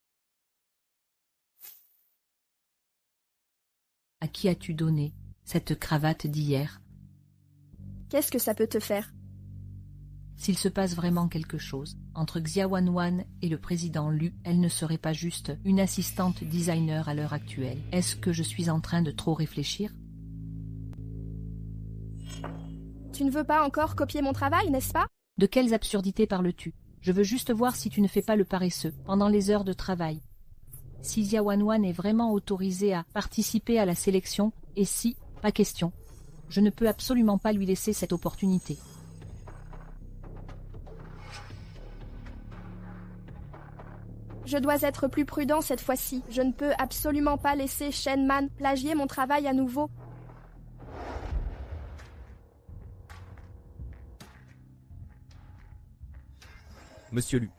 S11: À qui as-tu donné cette cravate d'hier?
S1: Qu'est-ce que ça peut te faire?
S11: S'il se passe vraiment quelque chose entre Xia Wanwan et le président Lu, elle ne serait pas juste une assistante designer à l'heure actuelle. Est-ce que je suis en train de trop réfléchir?
S1: Tu ne veux pas encore copier mon travail, n'est-ce pas?
S11: De quelles absurdités parles-tu? Je veux juste voir si tu ne fais pas le paresseux pendant les heures de travail. Si Xia Wanwan est vraiment autorisée à participer à la sélection, et si, pas question. Je ne peux absolument pas lui laisser cette opportunité.
S1: Je dois être plus prudent cette fois-ci. Je ne peux absolument pas laisser Shen Man plagier mon travail à nouveau.
S7: Monsieur Lu,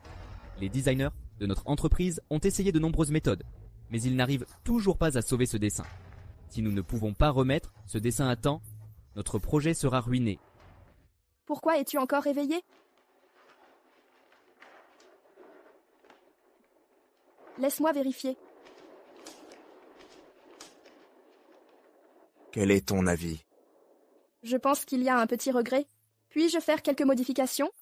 S7: les designers de notre entreprise ont essayé de nombreuses méthodes, mais ils n'arrivent toujours pas à sauver ce dessin. Si nous ne pouvons pas remettre ce dessin à temps, notre projet sera ruiné.
S1: Pourquoi es-tu encore réveillé? Laisse-moi vérifier.
S3: Quel est ton avis?
S1: Je pense qu'il y a un petit regret. Puis-je faire quelques modifications?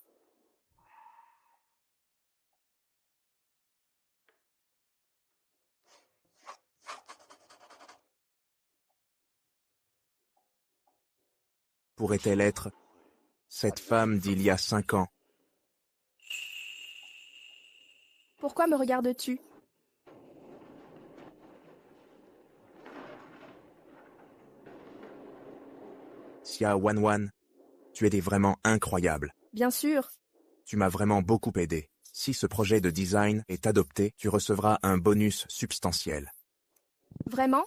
S3: Pourrait-elle être cette femme d'il y a 5 ans?
S1: Pourquoi me regardes-tu?
S3: Xia Wanwan, tu étais vraiment incroyable.
S1: Bien sûr.
S3: Tu m'as vraiment beaucoup aidé. Si ce projet de design est adopté, tu recevras un bonus substantiel.
S1: Vraiment?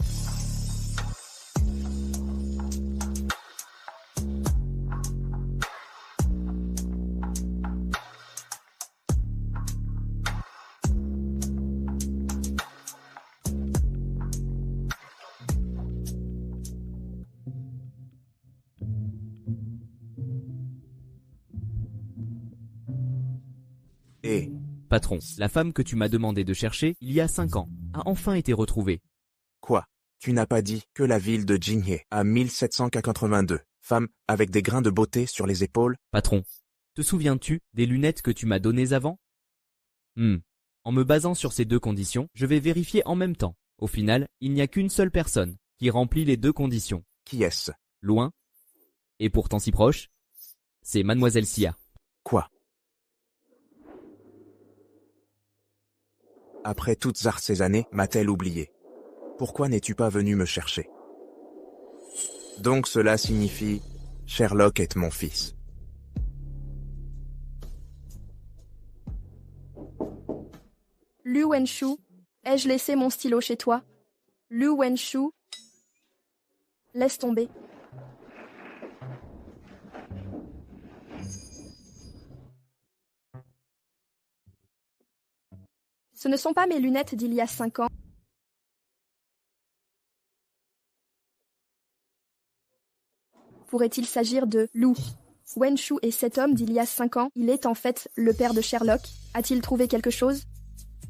S3: Et
S7: Patron, la femme que tu m'as demandé de chercher il y a 5 ans a enfin été retrouvée.
S3: quoi? Tu n'as pas dit que la ville de Jinghe a 1782 femmes avec des grains de beauté sur les épaules?
S7: Patron, te souviens-tu des lunettes que tu m'as données avant? En me basant sur ces deux conditions, je vais vérifier en même temps. Au final, il n'y a qu'une seule personne qui remplit les deux conditions.
S3: Qui est-ce?
S7: Loin, et pourtant si proche, c'est Mademoiselle Xia.
S3: Quoi? Après toutes ces années, m'a-t-elle oublié? Pourquoi n'es-tu pas venu me chercher? Donc cela signifie Sherlock est mon fils.
S1: Lu Wenshu, ai-je laissé mon stylo chez toi? Lu Wenshu, laisse tomber. Ce ne sont pas mes lunettes d'il y a 5 ans. Pourrait-il s'agir de Lu Wenshu et cet homme d'il y a 5 ans? Il est en fait le père de Sherlock. A-t-il trouvé quelque chose?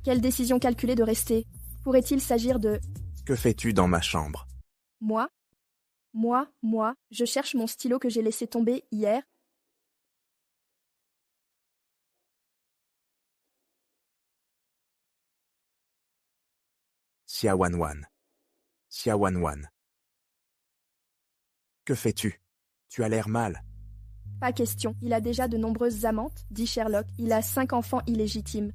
S1: Quelle décision calculée de rester? Pourrait-il s'agir de...
S3: Que fais-tu dans ma chambre?
S1: Moi, je cherche mon stylo que j'ai laissé tomber hier.
S3: Xiaowanwan. Xiaowanwan. Que fais-tu? Tu as l'air mal.
S1: Pas question, il a déjà de nombreuses amantes, dit Sherlock. Il a 5 enfants illégitimes.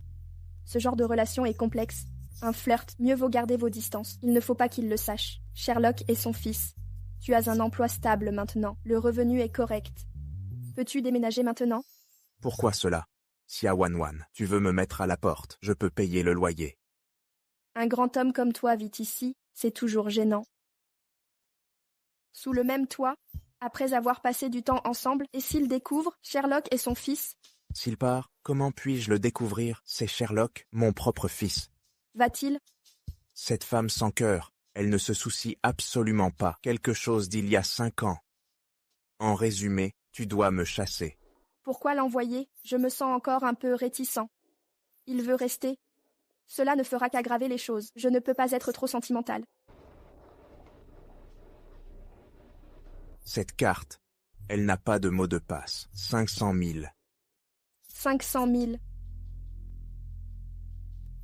S1: Ce genre de relation est complexe. Un flirt, mieux vaut garder vos distances. Il ne faut pas qu'il le sache. Sherlock est son fils. Tu as un emploi stable maintenant. Le revenu est correct. Peux-tu déménager maintenant?
S3: Pourquoi cela? Xiaowanwan, tu veux me mettre à la porte, je peux payer le loyer.
S1: Un grand homme comme toi vit ici, c'est toujours gênant. Sous le même toit, après avoir passé du temps ensemble, et s'il découvre Sherlock et son fils?
S3: S'il part, comment puis-je le découvrir? C'est Sherlock, mon propre fils.
S1: Va-t-il?
S3: Cette femme sans cœur, elle ne se soucie absolument pas. Quelque chose d'il y a 5 ans. En résumé, tu dois me chasser.
S1: Pourquoi l'envoyer? Je me sens encore un peu réticent. Il veut rester. Cela ne fera qu'aggraver les choses. Je ne peux pas être trop sentimentale.
S3: Cette carte, elle n'a pas de mot de passe. 500 000.
S1: 500 000.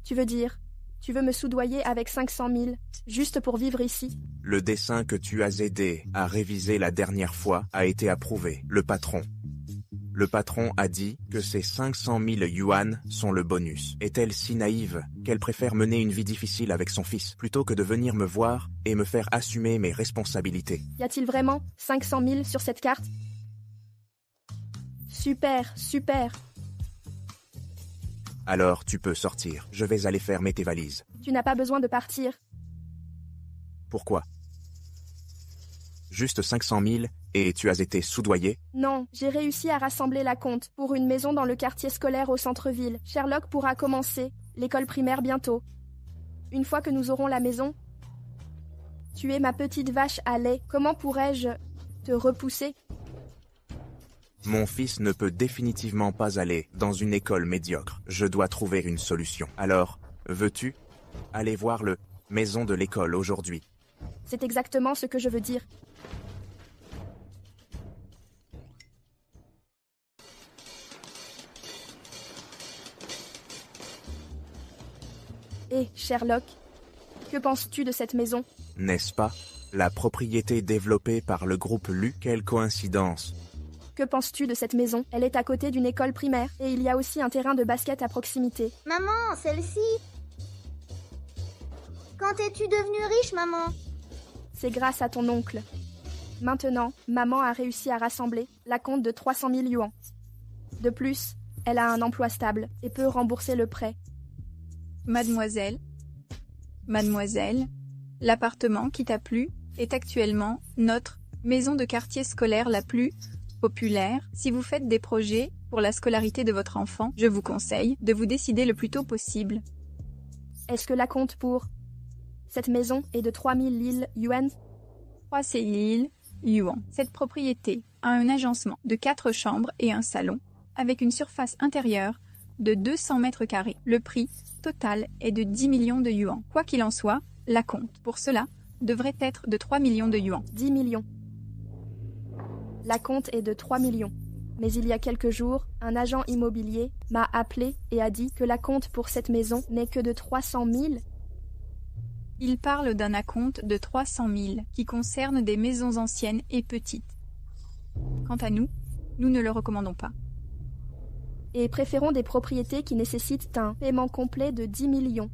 S1: Tu veux dire, tu veux me soudoyer avec 500 000, juste pour vivre ici?
S3: Le dessin que tu as aidé à réviser la dernière fois a été approuvé. Le patron a dit que ces 500 000 yuan sont le bonus. Est-elle si naïve qu'elle préfère mener une vie difficile avec son fils plutôt que de venir me voir et me faire assumer mes responsabilités?
S1: Y a-t-il vraiment 500 000 sur cette carte? Super, super.
S3: Alors tu peux sortir. Je vais aller fermer tes valises.
S1: Tu n'as pas besoin de partir.
S3: Pourquoi? Juste 500 000 et tu as été soudoyé?
S1: Non, j'ai réussi à rassembler la compte pour une maison dans le quartier scolaire au centre-ville. Sherlock pourra commencer l'école primaire bientôt. Une fois que nous aurons la maison, tu es ma petite vache à lait. Comment pourrais-je te repousser?
S3: Mon fils ne peut définitivement pas aller dans une école médiocre. Je dois trouver une solution. Alors, veux-tu aller voir le maison de l'école aujourd'hui?
S1: C'est exactement ce que je veux dire. Hé, Sherlock, que penses-tu de cette maison?
S3: N'est-ce pas? La propriété développée par le groupe Lu, quelle coïncidence!
S1: Que penses-tu de cette maison? Elle est à côté d'une école primaire, et il y a aussi un terrain de basket à proximité.
S6: Maman, celle-ci. Quand es-tu devenue riche, maman?
S1: C'est grâce à ton oncle. Maintenant, maman a réussi à rassembler la compte de 300 000 yuan. De plus, elle a un emploi stable et peut rembourser le prêt.
S10: Mademoiselle, l'appartement qui t'a plu est actuellement notre maison de quartier scolaire la plus populaire. Si vous faites des projets pour la scolarité de votre enfant, je vous conseille de vous décider le plus tôt possible.
S1: Est-ce que la compte pour cette maison est de 3 000 yuan?
S10: 3 000 yuan. Cette propriété a un agencement de 4 chambres et un salon, avec une surface intérieure de 200 mètres carrés. Le prix total est de 10 millions de yuan. Quoi qu'il en soit, la compte pour cela devrait être de 3 millions de yuan.
S1: 10 millions. La compte est de 3 millions. Mais il y a quelques jours, un agent immobilier m'a appelé et a dit que la compte pour cette maison n'est que de 300 000.
S10: Il parle d'un acompte de 300 000 qui concerne des maisons anciennes et petites. Quant à nous, nous ne le recommandons pas.
S1: Et préférons des propriétés qui nécessitent un paiement complet de 10 millions.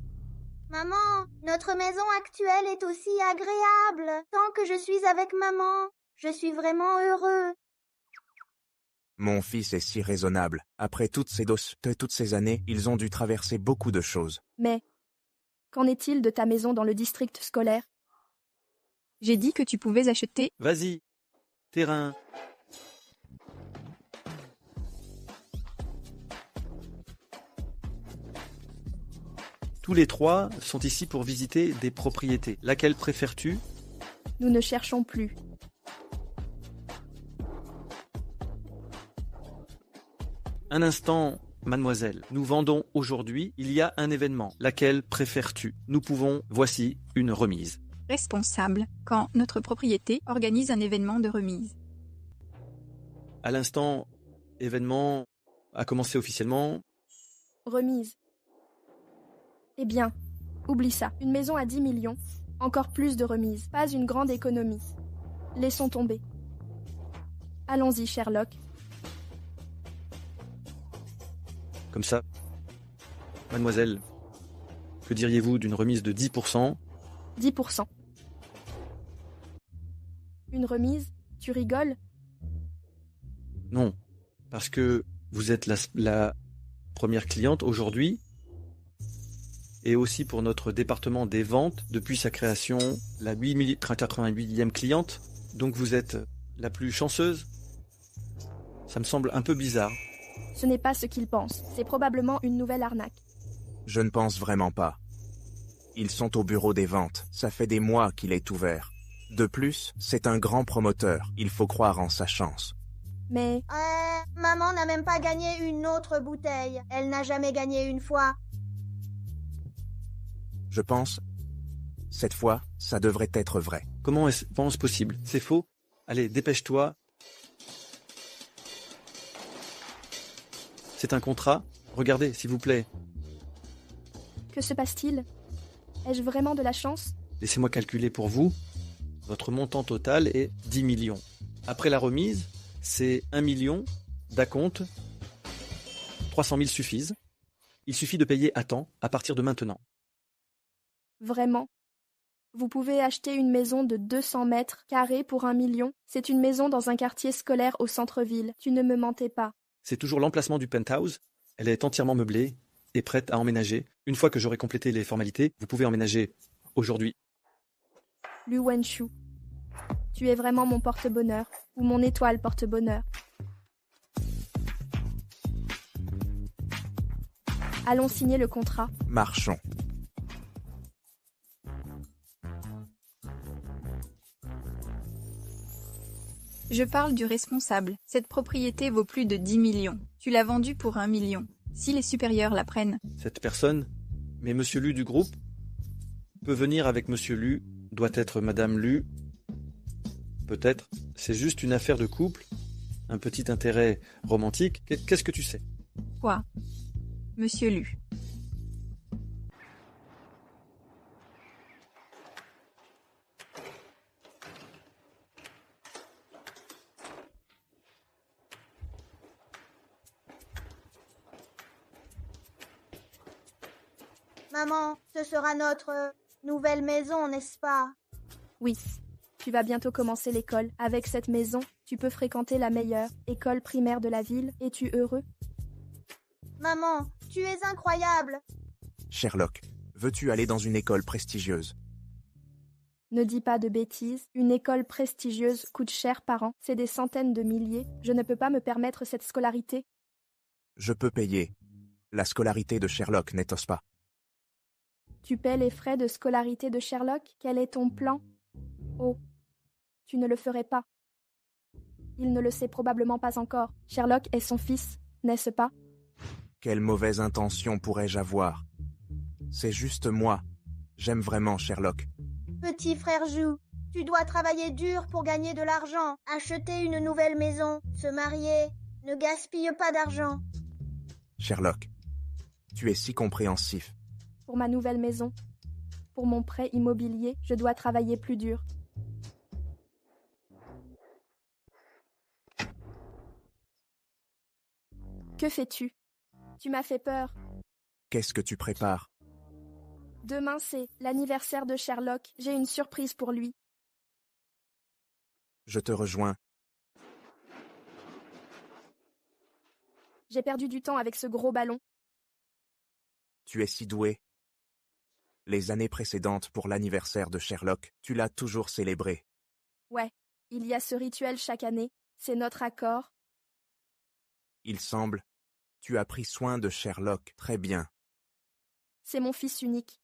S6: Maman, notre maison actuelle est aussi agréable. Tant que je suis avec maman, je suis vraiment heureux.
S3: Mon fils est si raisonnable. Après toutes ces années, ils ont dû traverser beaucoup de choses.
S1: Mais, qu'en est-il de ta maison dans le district scolaire?
S10: J'ai dit que tu pouvais acheter...
S4: Vas-y, terrain. Tous les 3 sont ici pour visiter des propriétés. Laquelle préfères-tu?
S1: Nous ne cherchons plus.
S4: Un instant, Mademoiselle, nous vendons aujourd'hui, il y a un événement. Laquelle préfères-tu? Nous pouvons, voici une remise.
S10: Responsable quand notre propriété organise un événement de remise.
S4: À l'instant, événement a commencé officiellement.
S1: Remise. Eh bien, oublie ça. Une maison à 10 millions. Encore plus de remises. Pas une grande économie. Laissons tomber. Allons-y, Sherlock.
S4: Comme ça. Mademoiselle, que diriez-vous d'une remise de 10%?
S1: 10%. Une remise? Tu rigoles?
S4: Non, parce que vous êtes la première cliente aujourd'hui et aussi pour notre département des ventes depuis sa création, la 88e cliente. Donc vous êtes la plus chanceuse. Ça me semble un peu bizarre.
S1: Ce n'est pas ce qu'il pense. C'est probablement une nouvelle arnaque.
S3: Je ne pense vraiment pas. Ils sont au bureau des ventes. Ça fait des mois qu'il est ouvert. De plus, c'est un grand promoteur. Il faut croire en sa chance.
S1: Mais...
S6: maman n'a même pas gagné une autre bouteille. Elle n'a jamais gagné une fois.
S3: Je pense, cette fois, ça devrait être vrai.
S4: Comment est-ce possible? C'est faux? Allez, dépêche-toi. C'est un contrat? Regardez, s'il vous plaît.
S1: Que se passe-t-il? Ai-je vraiment de la chance?
S4: Laissez-moi calculer pour vous. Votre montant total est 10 millions. Après la remise, c'est 1 million d'acompte. 300 000 suffisent. Il suffit de payer à temps à partir de maintenant.
S1: Vraiment? Vous pouvez acheter une maison de 200 mètres carrés pour 1 million? C'est une maison dans un quartier scolaire au centre-ville. Tu ne me mentais pas.
S4: C'est toujours l'emplacement du penthouse. Elle est entièrement meublée et prête à emménager. Une fois que j'aurai complété les formalités, vous pouvez emménager aujourd'hui.
S1: Lu Wenshu, tu es vraiment mon porte-bonheur, ou mon étoile porte-bonheur. Allons signer le contrat.
S3: Marchons.
S10: Je parle du responsable. Cette propriété vaut plus de 10 millions. Tu l'as vendue pour 1 million. Si les supérieurs la prennent.
S4: Cette personne, mais Monsieur Lu du groupe, peut venir avec Monsieur Lu, doit être Madame Lu. Peut-être, c'est juste une affaire de couple, un petit intérêt romantique. Qu'est-ce que tu sais?
S10: Quoi? Monsieur Lu.
S6: Maman, ce sera notre nouvelle maison, n'est-ce pas?
S1: Oui. Tu vas bientôt commencer l'école. Avec cette maison, tu peux fréquenter la meilleure école primaire de la ville. Es-tu heureux?
S6: Maman, tu es incroyable.
S3: Sherlock, veux-tu aller dans une école prestigieuse?
S1: Ne dis pas de bêtises. Une école prestigieuse coûte cher par an. C'est des centaines de milliers. Je ne peux pas me permettre cette scolarité.
S3: Je peux payer. La scolarité de Sherlock, n'est-ce pas?
S1: Tu paies les frais de scolarité de Sherlock? Quel est ton plan? Oh, tu ne le ferais pas. Il ne le sait probablement pas encore. Sherlock est son fils, n'est-ce pas?
S3: Quelle mauvaise intention pourrais-je avoir? C'est juste moi. J'aime vraiment Sherlock.
S6: Petit frère Jou, tu dois travailler dur pour gagner de l'argent, acheter une nouvelle maison, se marier. Ne gaspille pas d'argent.
S3: Sherlock, tu es si compréhensif.
S1: Pour ma nouvelle maison, pour mon prêt immobilier, je dois travailler plus dur. Que fais-tu? Tu m'as fait peur.
S3: Qu'est-ce que tu prépares?
S1: Demain, c'est l'anniversaire de Sherlock. J'ai une surprise pour lui.
S3: Je te rejoins.
S1: J'ai perdu du temps avec ce gros ballon.
S3: Tu es si doué. Les années précédentes pour l'anniversaire de Sherlock, tu l'as toujours célébré.
S1: Ouais, il y a ce rituel chaque année. C'est notre accord.
S3: Il semble. Tu as pris soin de Sherlock. Très bien.
S1: C'est mon fils unique.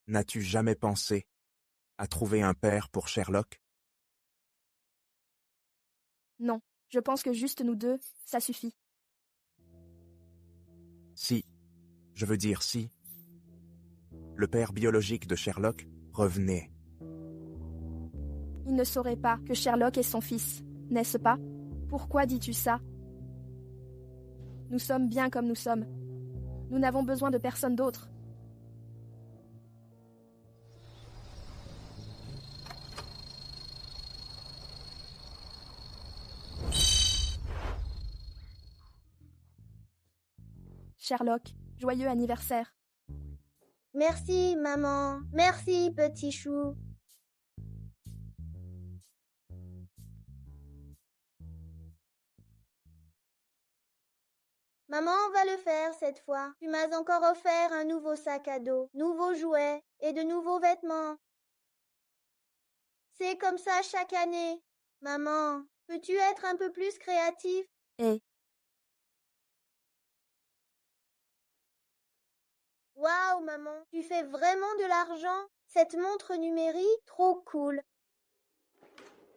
S3: N'as-tu jamais pensé à trouver un père pour Sherlock?
S1: Non, je pense que juste nous deux, ça suffit.
S3: Si, je veux dire si, le père biologique de Sherlock revenait.
S1: Il ne saurait pas que Sherlock est son fils, n'est-ce pas? Pourquoi dis-tu ça? Nous sommes bien comme nous sommes. Nous n'avons besoin de personne d'autre. Sherlock, joyeux anniversaire.
S6: Merci, maman. Merci, petit chou. Maman va le faire cette fois. Tu m'as encore offert un nouveau sac à dos, nouveaux jouets et de nouveaux vêtements. C'est comme ça chaque année. Maman, peux-tu être un peu plus créatif? Waouh, maman, tu fais vraiment de l'argent. Cette montre numérique, trop cool.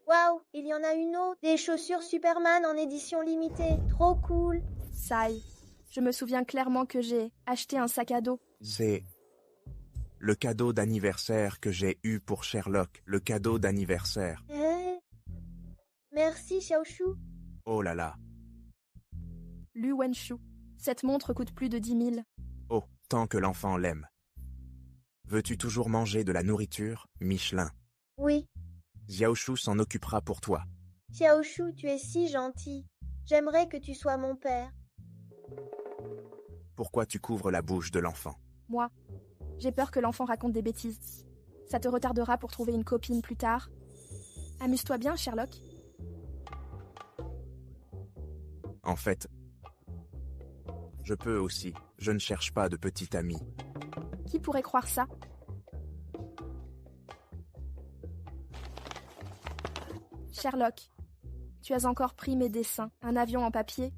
S6: Waouh, il y en a une autre. Des chaussures Superman en édition limitée. Trop cool.
S1: Sai, je me souviens clairement que j'ai acheté un sac à dos.
S3: C'est le cadeau d'anniversaire que j'ai eu pour Sherlock. Le cadeau d'anniversaire.
S6: Merci, Xiaoshu.
S3: Oh là là.
S1: Lu Wenshu, cette montre coûte plus de 10 000.
S3: Oh, tant que l'enfant l'aime. Veux-tu toujours manger de la nourriture, Michelin?
S6: Oui.
S3: Xiaoshu s'en occupera pour toi.
S6: Xiaoshu, tu es si gentil. J'aimerais que tu sois mon père.
S3: Pourquoi tu couvres la bouche de l'enfant?
S1: Moi, j'ai peur que l'enfant raconte des bêtises. Ça te retardera pour trouver une copine plus tard. Amuse-toi bien, Sherlock.
S3: En fait, je peux aussi. Je ne cherche pas de petit ami.
S1: Qui pourrait croire ça? Sherlock, tu as encore pris mes dessins. Un avion en papier?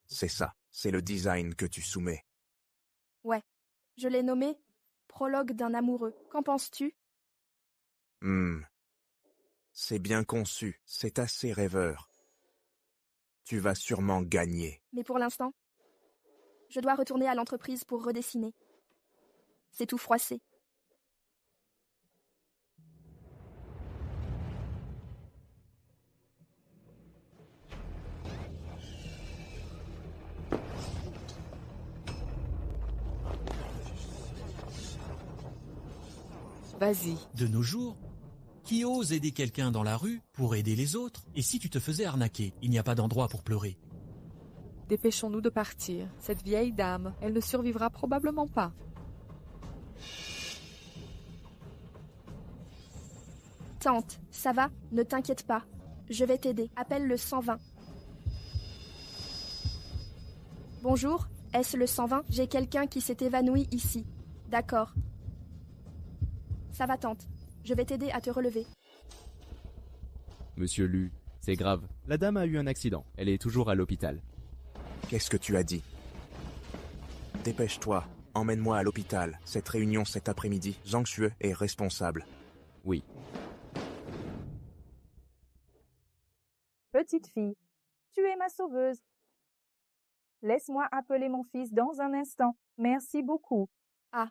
S3: C'est ça. C'est le design que tu soumets.
S1: Ouais. Je l'ai nommé Prologue d'un amoureux. Qu'en penses-tu?
S3: C'est bien conçu. C'est assez rêveur. Tu vas sûrement gagner.
S1: Mais pour l'instant, je dois retourner à l'entreprise pour redessiner. C'est tout froissé.
S2: Vas-y.
S9: De nos jours, qui ose aider quelqu'un dans la rue pour aider les autres? Et si tu te faisais arnaquer, il n'y a pas d'endroit pour pleurer.
S2: Dépêchons-nous de partir. Cette vieille dame, elle ne survivra probablement pas.
S1: Tante, ça va? Ne t'inquiète pas. Je vais t'aider. Appelle le 120. Bonjour, est-ce le 120? J'ai quelqu'un qui s'est évanoui ici. D'accord. Ça va, tante. Je vais t'aider à te relever.
S7: Monsieur Lu, c'est grave. La dame a eu un accident. Elle est toujours à l'hôpital.
S3: Qu'est-ce que tu as dit? Dépêche-toi. Emmène-moi à l'hôpital. Cette réunion cet après-midi. Zhang Xue est responsable.
S7: Oui.
S5: Petite fille, tu es ma sauveuse. Laisse-moi appeler mon fils dans un instant. Merci beaucoup.
S1: Ah.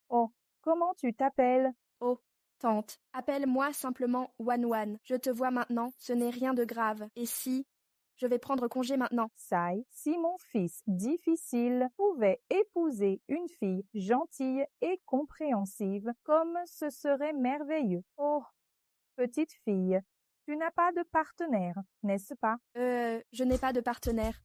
S5: Oh, comment tu t'appelles?
S1: Oh, tante, appelle-moi simplement Wan. Je te vois maintenant, ce n'est rien de grave. Et si... Je vais prendre congé maintenant.
S5: Sai, si mon fils difficile pouvait épouser une fille gentille et compréhensive, comme ce serait merveilleux. Oh, petite fille, tu n'as pas de partenaire, n'est-ce pas?
S1: Je n'ai pas de partenaire,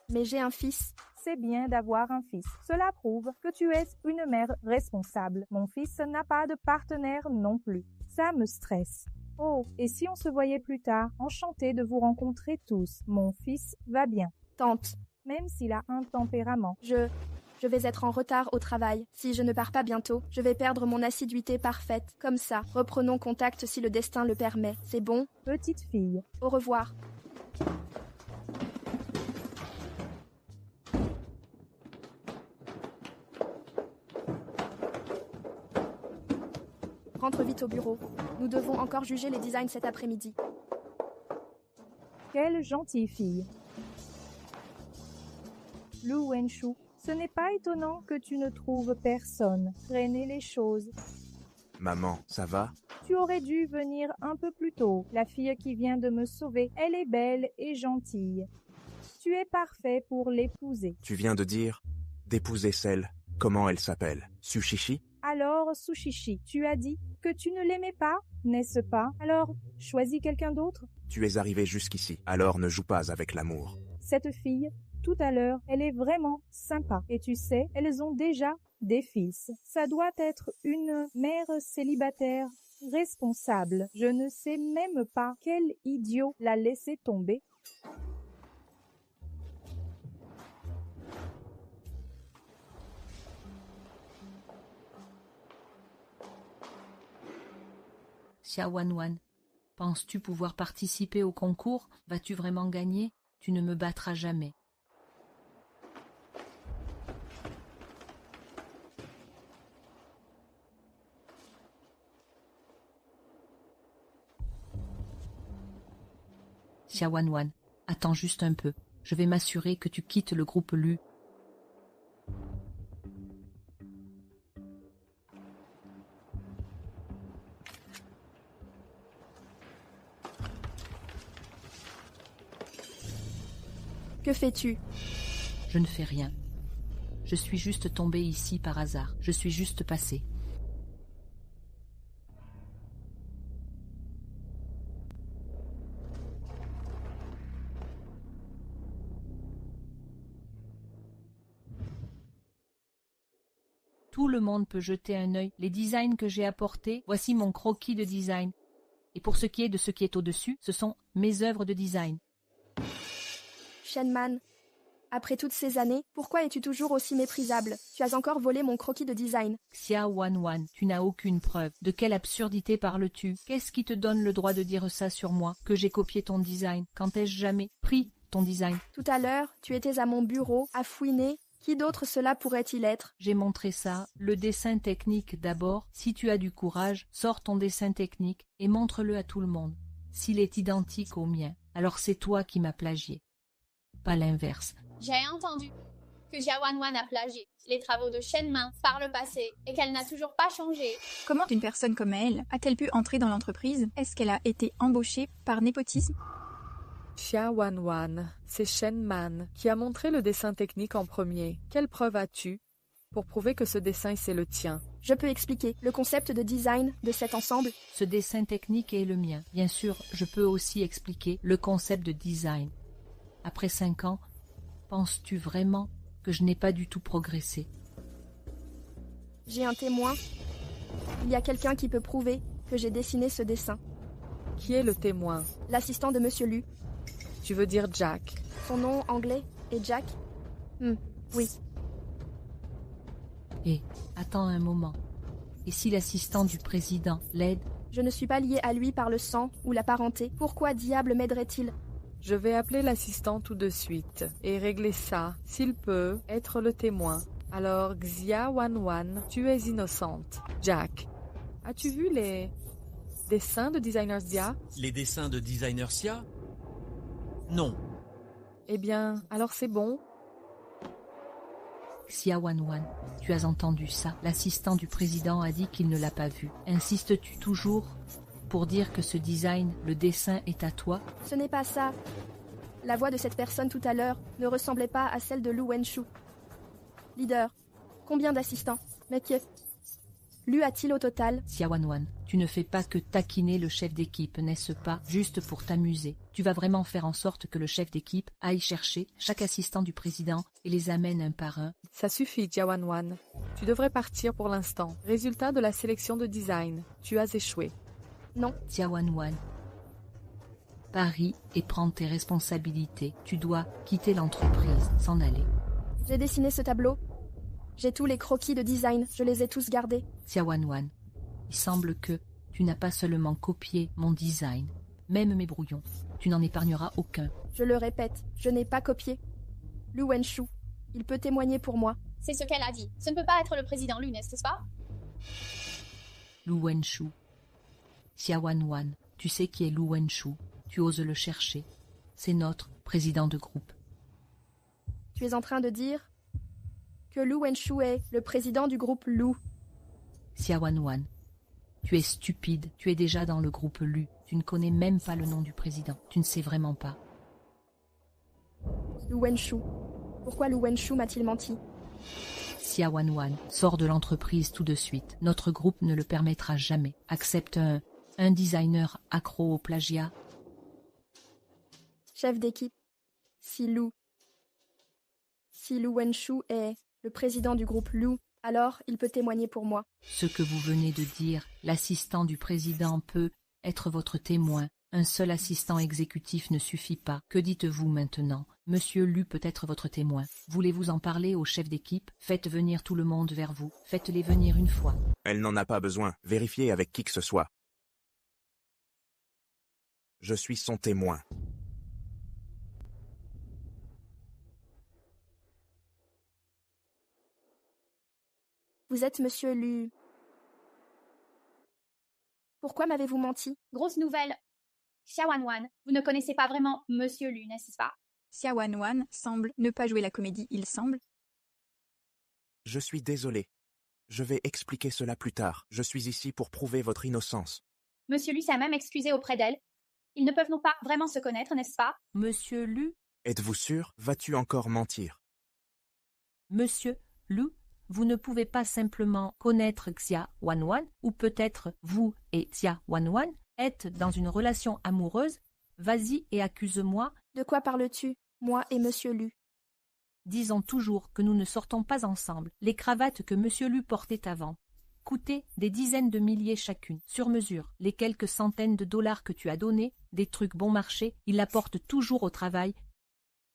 S1: mais j'ai un fils.
S5: C'est bien d'avoir un fils. Cela prouve que tu es une mère responsable. Mon fils n'a pas de partenaire non plus. Ça me stresse. Oh, et si on se voyait plus tard? Enchantée de vous rencontrer tous. Mon fils va bien.
S1: Tante.
S5: Même s'il a un tempérament.
S1: Je vais être en retard au travail. Si je ne pars pas bientôt, je vais perdre mon assiduité parfaite. Comme ça, reprenons contact si le destin le permet. C'est bon?
S5: Petite fille.
S1: Au revoir. Rentre vite au bureau. Nous devons encore juger les designs cet après-midi.
S5: Quelle gentille fille. Lu Wenshu, ce n'est pas étonnant que tu ne trouves personne. Traîner les choses.
S3: Maman, ça va?
S5: Tu aurais dû venir un peu plus tôt. La fille qui vient de me sauver, elle est belle et gentille. Tu es parfait pour l'épouser.
S3: Tu viens de dire d'épouser celle. Comment elle s'appelle? Sushishi?
S5: Alors, Sushishi, tu as dit que tu ne l'aimais pas, n'est-ce pas? Alors, choisis quelqu'un d'autre.
S3: Tu es arrivé jusqu'ici, alors ne joue pas avec l'amour.
S5: Cette fille, tout à l'heure, elle est vraiment sympa. Et tu sais, elles ont déjà des fils. Ça doit être une mère célibataire responsable. Je ne sais même pas quel idiot l'a laissé tomber.
S11: Xia Wanwan, penses-tu pouvoir participer au concours? Vas-tu vraiment gagner? Tu ne me battras jamais. Xia Wanwan, attends juste un peu. Je vais m'assurer que tu quittes le groupe Lu.
S1: Que fais-tu?
S11: Je ne fais rien. Je suis juste tombée ici par hasard. Je suis juste passée. Tout le monde peut jeter un œil. Les designs que j'ai apportés, voici mon croquis de design. Et pour ce qui est de ce qui est au-dessus, ce sont mes œuvres de design.
S1: Shenman, après toutes ces années, pourquoi es-tu toujours aussi méprisable? Tu as encore volé mon croquis de design.
S11: Xia Wanwan, tu n'as aucune preuve. De quelle absurdité parles-tu? Qu'est-ce qui te donne le droit de dire ça sur moi? Que j'ai copié ton design? Quand ai-je jamais pris ton design?
S1: Tout à l'heure, tu étais à mon bureau, à fouiner. Qui d'autre cela pourrait-il être?
S11: J'ai montré ça. Le dessin technique d'abord. Si tu as du courage, sors ton dessin technique et montre-le à tout le monde. S'il est identique au mien, alors c'est toi qui m'as plagié. Pas l'inverse.
S8: J'ai entendu que Xia Wanwan a plagié les travaux de Shenman par le passé et qu'elle n'a toujours pas changé.
S10: Comment une personne comme elle a-t-elle pu entrer dans l'entreprise? Est-ce qu'elle a été embauchée par népotisme?
S2: Xia Wanwan, c'est Shenman qui a montré le dessin technique en premier. Quelle preuve as-tu pour prouver que ce dessin c'est le tien?
S1: Je peux expliquer le concept de design de cet ensemble.
S11: Ce dessin technique est le mien. Bien sûr, je peux aussi expliquer le concept de design. Après 5 ans, penses-tu vraiment que je n'ai pas du tout progressé?
S1: J'ai un témoin. Il y a quelqu'un qui peut prouver que j'ai dessiné ce dessin.
S2: Qui est le témoin?
S1: L'assistant de Monsieur Lu.
S2: Tu veux dire Jack?
S1: Son nom anglais est Jack? Oui.
S11: Et, attends un moment. Et si l'assistant du président l'aide?
S1: Je ne suis pas liée à lui par le sang ou la parenté. Pourquoi diable m'aiderait-il?
S2: Je vais appeler l'assistant tout de suite et régler ça, s'il peut être le témoin. Alors, Xia Wanwan, tu es innocente. Jack, as-tu vu les dessins de Designer Xia?
S9: Les dessins de Designer Xia? Non.
S2: Eh bien, alors c'est bon.
S11: Xia Wanwan, tu as entendu ça? L'assistant du président a dit qu'il ne l'a pas vu. Insistes-tu toujours pour dire que ce design, le dessin est à toi?
S1: Ce n'est pas ça. La voix de cette personne tout à l'heure ne ressemblait pas à celle de Lu Wenshu. Leader, combien d'assistants? Mais que Lu a-t-il au total?
S11: Xia Wanwan, tu ne fais pas que taquiner le chef d'équipe, n'est-ce pas? Juste pour t'amuser. Tu vas vraiment faire en sorte que le chef d'équipe aille chercher chaque assistant du président et les amène un par un.
S2: Ça suffit, Xia Wanwan. Tu devrais partir pour l'instant. Résultat de la sélection de design. Tu as échoué.
S1: Non.
S11: Xia Wanwan, parie et prends tes responsabilités. Tu dois quitter l'entreprise, s'en aller.
S1: J'ai dessiné ce tableau. J'ai tous les croquis de design, je les ai tous gardés.
S11: Xia Wanwan, il semble que tu n'as pas seulement copié mon design, même mes brouillons. Tu n'en épargneras aucun.
S1: Je le répète, je n'ai pas copié. Lu Wenshu, il peut témoigner pour moi.
S8: C'est ce qu'elle a dit. Ce ne peut pas être le président Lu, n'est-ce pas?
S11: Lu Wenshu. Xia Wanwan, tu sais qui est Lu Wenshu. Tu oses le chercher. C'est notre président de groupe.
S1: Tu es en train de dire que Lu Wenshu est le président du groupe Lu.
S11: Xia Wanwan, tu es stupide, tu es déjà dans le groupe Lu. Tu ne connais même pas le nom du président. Tu ne sais vraiment pas.
S1: Lu Wenshu. Pourquoi Lu Wenshu m'a-t-il menti?
S11: Xia Wanwan, sors de l'entreprise tout de suite. Notre groupe ne le permettra jamais. Accepte un designer accro au plagiat.
S1: Chef d'équipe, si Lu Wenshu est le président du groupe Lu, alors il peut témoigner pour moi.
S11: Ce que vous venez de dire, l'assistant du président peut être votre témoin. Un seul assistant exécutif ne suffit pas. Que dites-vous maintenant? Monsieur Lu peut être votre témoin. Voulez-vous en parler au chef d'équipe? Faites venir tout le monde vers vous. Faites-les venir une fois.
S3: Elle n'en a pas besoin. Vérifiez avec qui que ce soit. Je suis son témoin.
S1: Vous êtes Monsieur Lu. Pourquoi m'avez-vous menti?
S8: Grosse nouvelle. Xia Wanwan, vous ne connaissez pas vraiment Monsieur Lu, n'est-ce pas?
S10: Xia Wanwan semble ne pas jouer la comédie, il semble.
S3: Je suis désolé. Je vais expliquer cela plus tard. Je suis ici pour prouver votre innocence.
S8: Monsieur Lu s'est même excusé auprès d'elle. Ils ne peuvent non pas vraiment se connaître, n'est-ce pas?
S11: Monsieur Lu?
S3: Êtes-vous sûr? Vas-tu encore mentir?
S11: Monsieur Lu, vous ne pouvez pas simplement connaître Xia Wanwan, ou peut-être vous et Xia Wanwan êtes dans une relation amoureuse. Vas-y et accuse-moi.
S1: De quoi parles-tu, moi et Monsieur Lu?
S11: Disons toujours que nous ne sortons pas ensemble. Les cravates que Monsieur Lu portait avant coûtaient des dizaines de milliers chacune, sur mesure. Les quelques centaines de dollars que tu as donnés, des trucs bon marché, il la porte toujours au travail.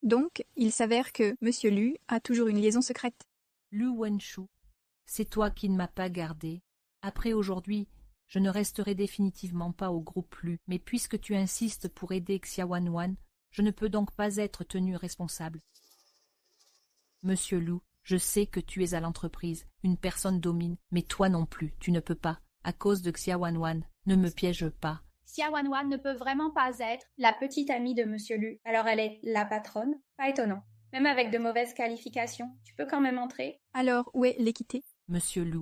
S10: Donc, il s'avère que Monsieur Lu a toujours une liaison secrète.
S11: Lu Wenshu, c'est toi qui ne m'as pas gardé. Après aujourd'hui, je ne resterai définitivement pas au groupe Lu, mais puisque tu insistes pour aider Xia Wanwan, je ne peux donc pas être tenu responsable. Monsieur Lu, je sais que tu es à l'entreprise, une personne domine, mais toi non plus, tu ne peux pas, à cause de Xia Wanwan. Ne me piège pas.
S8: Xia Wanwan ne peut vraiment pas être la petite amie de Monsieur Lu, alors elle est la patronne. Pas étonnant. Même avec de mauvaises qualifications, tu peux quand même entrer.
S10: Alors, où est l'équité?
S11: Monsieur Lu.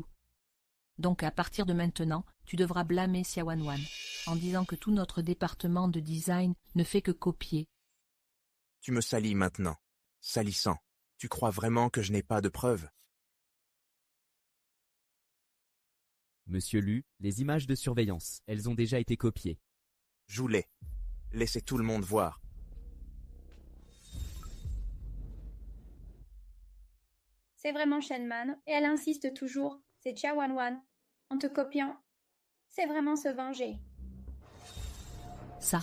S11: Donc à partir de maintenant, tu devras blâmer Xia Wanwan, en disant que tout notre département de design ne fait que copier.
S3: Tu me salis maintenant. Salissant. Tu crois vraiment que je n'ai pas de preuves?
S7: Monsieur Lu, les images de surveillance, elles ont déjà été copiées.
S3: Joue-les. Laissez tout le monde voir.
S8: C'est vraiment Shenman, et elle insiste toujours. C'est Xia Wanwan. En te copiant, c'est vraiment se venger.
S11: Ça.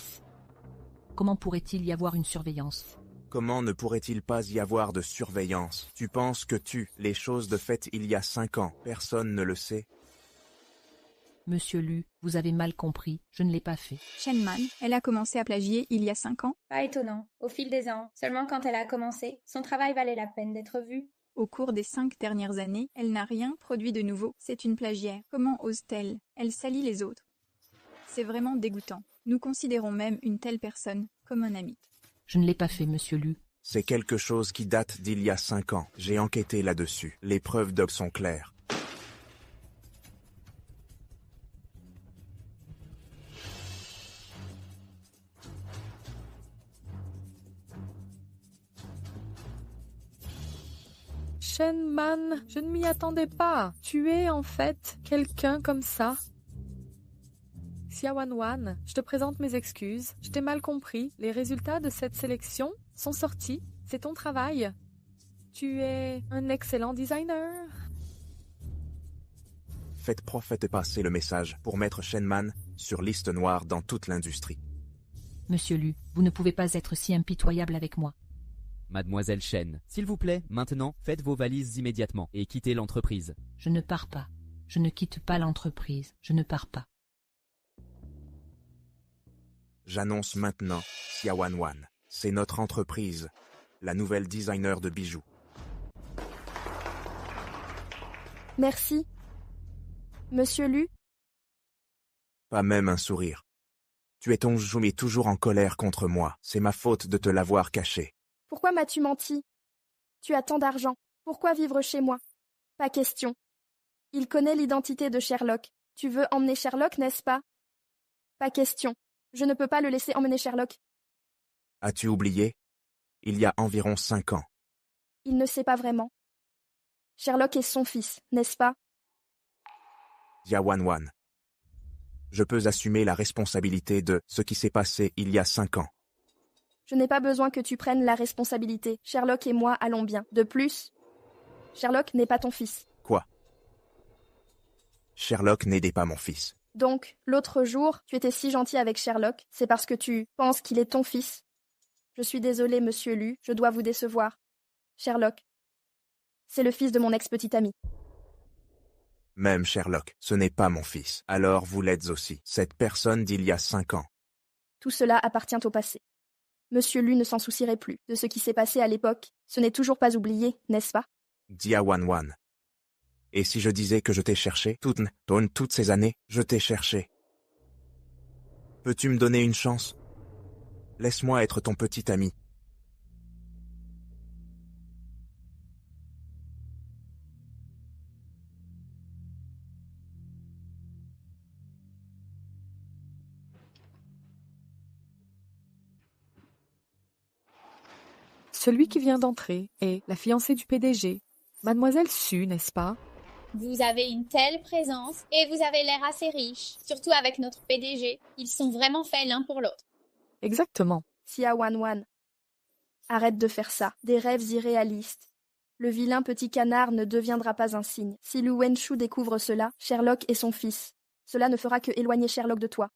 S11: Comment pourrait-il y avoir une surveillance?
S3: Comment ne pourrait-il pas y avoir de surveillance? Tu penses que les choses de fait il y a 5 ans, personne ne le sait?
S11: Monsieur Lu, vous avez mal compris, je ne l'ai pas fait.
S10: Shenman, elle a commencé à plagier il y a 5 ans.
S8: Pas étonnant. Au fil des ans, seulement quand elle a commencé, son travail valait la peine d'être vu.
S10: Au cours des 5 dernières années, elle n'a rien produit de nouveau. C'est une plagiaire. Comment ose-t-elle? Elle salit les autres. C'est vraiment dégoûtant. Nous considérons même une telle personne comme un ami.
S11: Je ne l'ai pas fait, monsieur Lu.
S3: C'est quelque chose qui date d'il y a 5 ans. J'ai enquêté là-dessus. Les preuves d'Ob sont claires.
S2: Shenman, je ne m'y attendais pas. Tu es en fait quelqu'un comme ça. Xia Wanwan, je te présente mes excuses. Je t'ai mal compris. Les résultats de cette sélection sont sortis. C'est ton travail. Tu es un excellent designer.
S3: Faites passer le message pour mettre Shenman sur liste noire dans toute l'industrie.
S11: Monsieur Lu, vous ne pouvez pas être si impitoyable avec moi.
S7: Mademoiselle Shen, s'il vous plaît, maintenant, faites vos valises immédiatement et quittez l'entreprise.
S11: Je ne pars pas. Je ne quitte pas l'entreprise. Je ne pars pas.
S3: J'annonce maintenant, Xia Wanwan. C'est notre entreprise, la nouvelle designer de bijoux.
S1: Merci. Monsieur Lu?
S3: Pas même un sourire. Tu es toujours en colère contre moi. C'est ma faute de te l'avoir caché.
S1: Pourquoi m'as-tu menti? Tu as tant d'argent. Pourquoi vivre chez moi? Pas question. Il connaît l'identité de Sherlock. Tu veux emmener Sherlock, n'est-ce pas? Pas question. Je ne peux pas le laisser emmener Sherlock.
S3: As-tu oublié? Il y a environ 5 ans.
S1: Il ne sait pas vraiment. Sherlock est son fils, n'est-ce pas?
S3: Yawan-Wan. Je peux assumer la responsabilité de ce qui s'est passé il y a 5 ans.
S1: Je n'ai pas besoin que tu prennes la responsabilité. Sherlock et moi allons bien. De plus, Sherlock n'est pas ton fils.
S3: Quoi? Sherlock n'aidait pas mon fils.
S1: Donc, l'autre jour, tu étais si gentil avec Sherlock, c'est parce que tu penses qu'il est ton fils. Je suis désolée, monsieur Lu, je dois vous décevoir. Sherlock, c'est le fils de mon ex-petite amie.
S3: Même Sherlock, ce n'est pas mon fils. Alors vous l'êtes aussi. Cette personne d'il y a 5 ans.
S1: Tout cela appartient au passé. Monsieur Lu ne s'en soucierait plus de ce qui s'est passé à l'époque. Ce n'est toujours pas oublié, n'est-ce pas?
S3: Yawan-Wan. Et si je disais que je t'ai cherché, toutes ces années, je t'ai cherché. Peux-tu me donner une chance? Laisse-moi être ton petit ami.
S2: Celui qui vient d'entrer est la fiancée du PDG, Mademoiselle Su, n'est-ce pas?
S8: Vous avez une telle présence et vous avez l'air assez riche, surtout avec notre PDG. Ils sont vraiment faits l'un pour l'autre.
S2: Exactement.
S1: Yawan-Wan. Arrête de faire ça. Des rêves irréalistes. Le vilain petit canard ne deviendra pas un cygne. Si Lu Wenshu découvre cela, Sherlock est son fils. Cela ne fera que éloigner Sherlock de toi.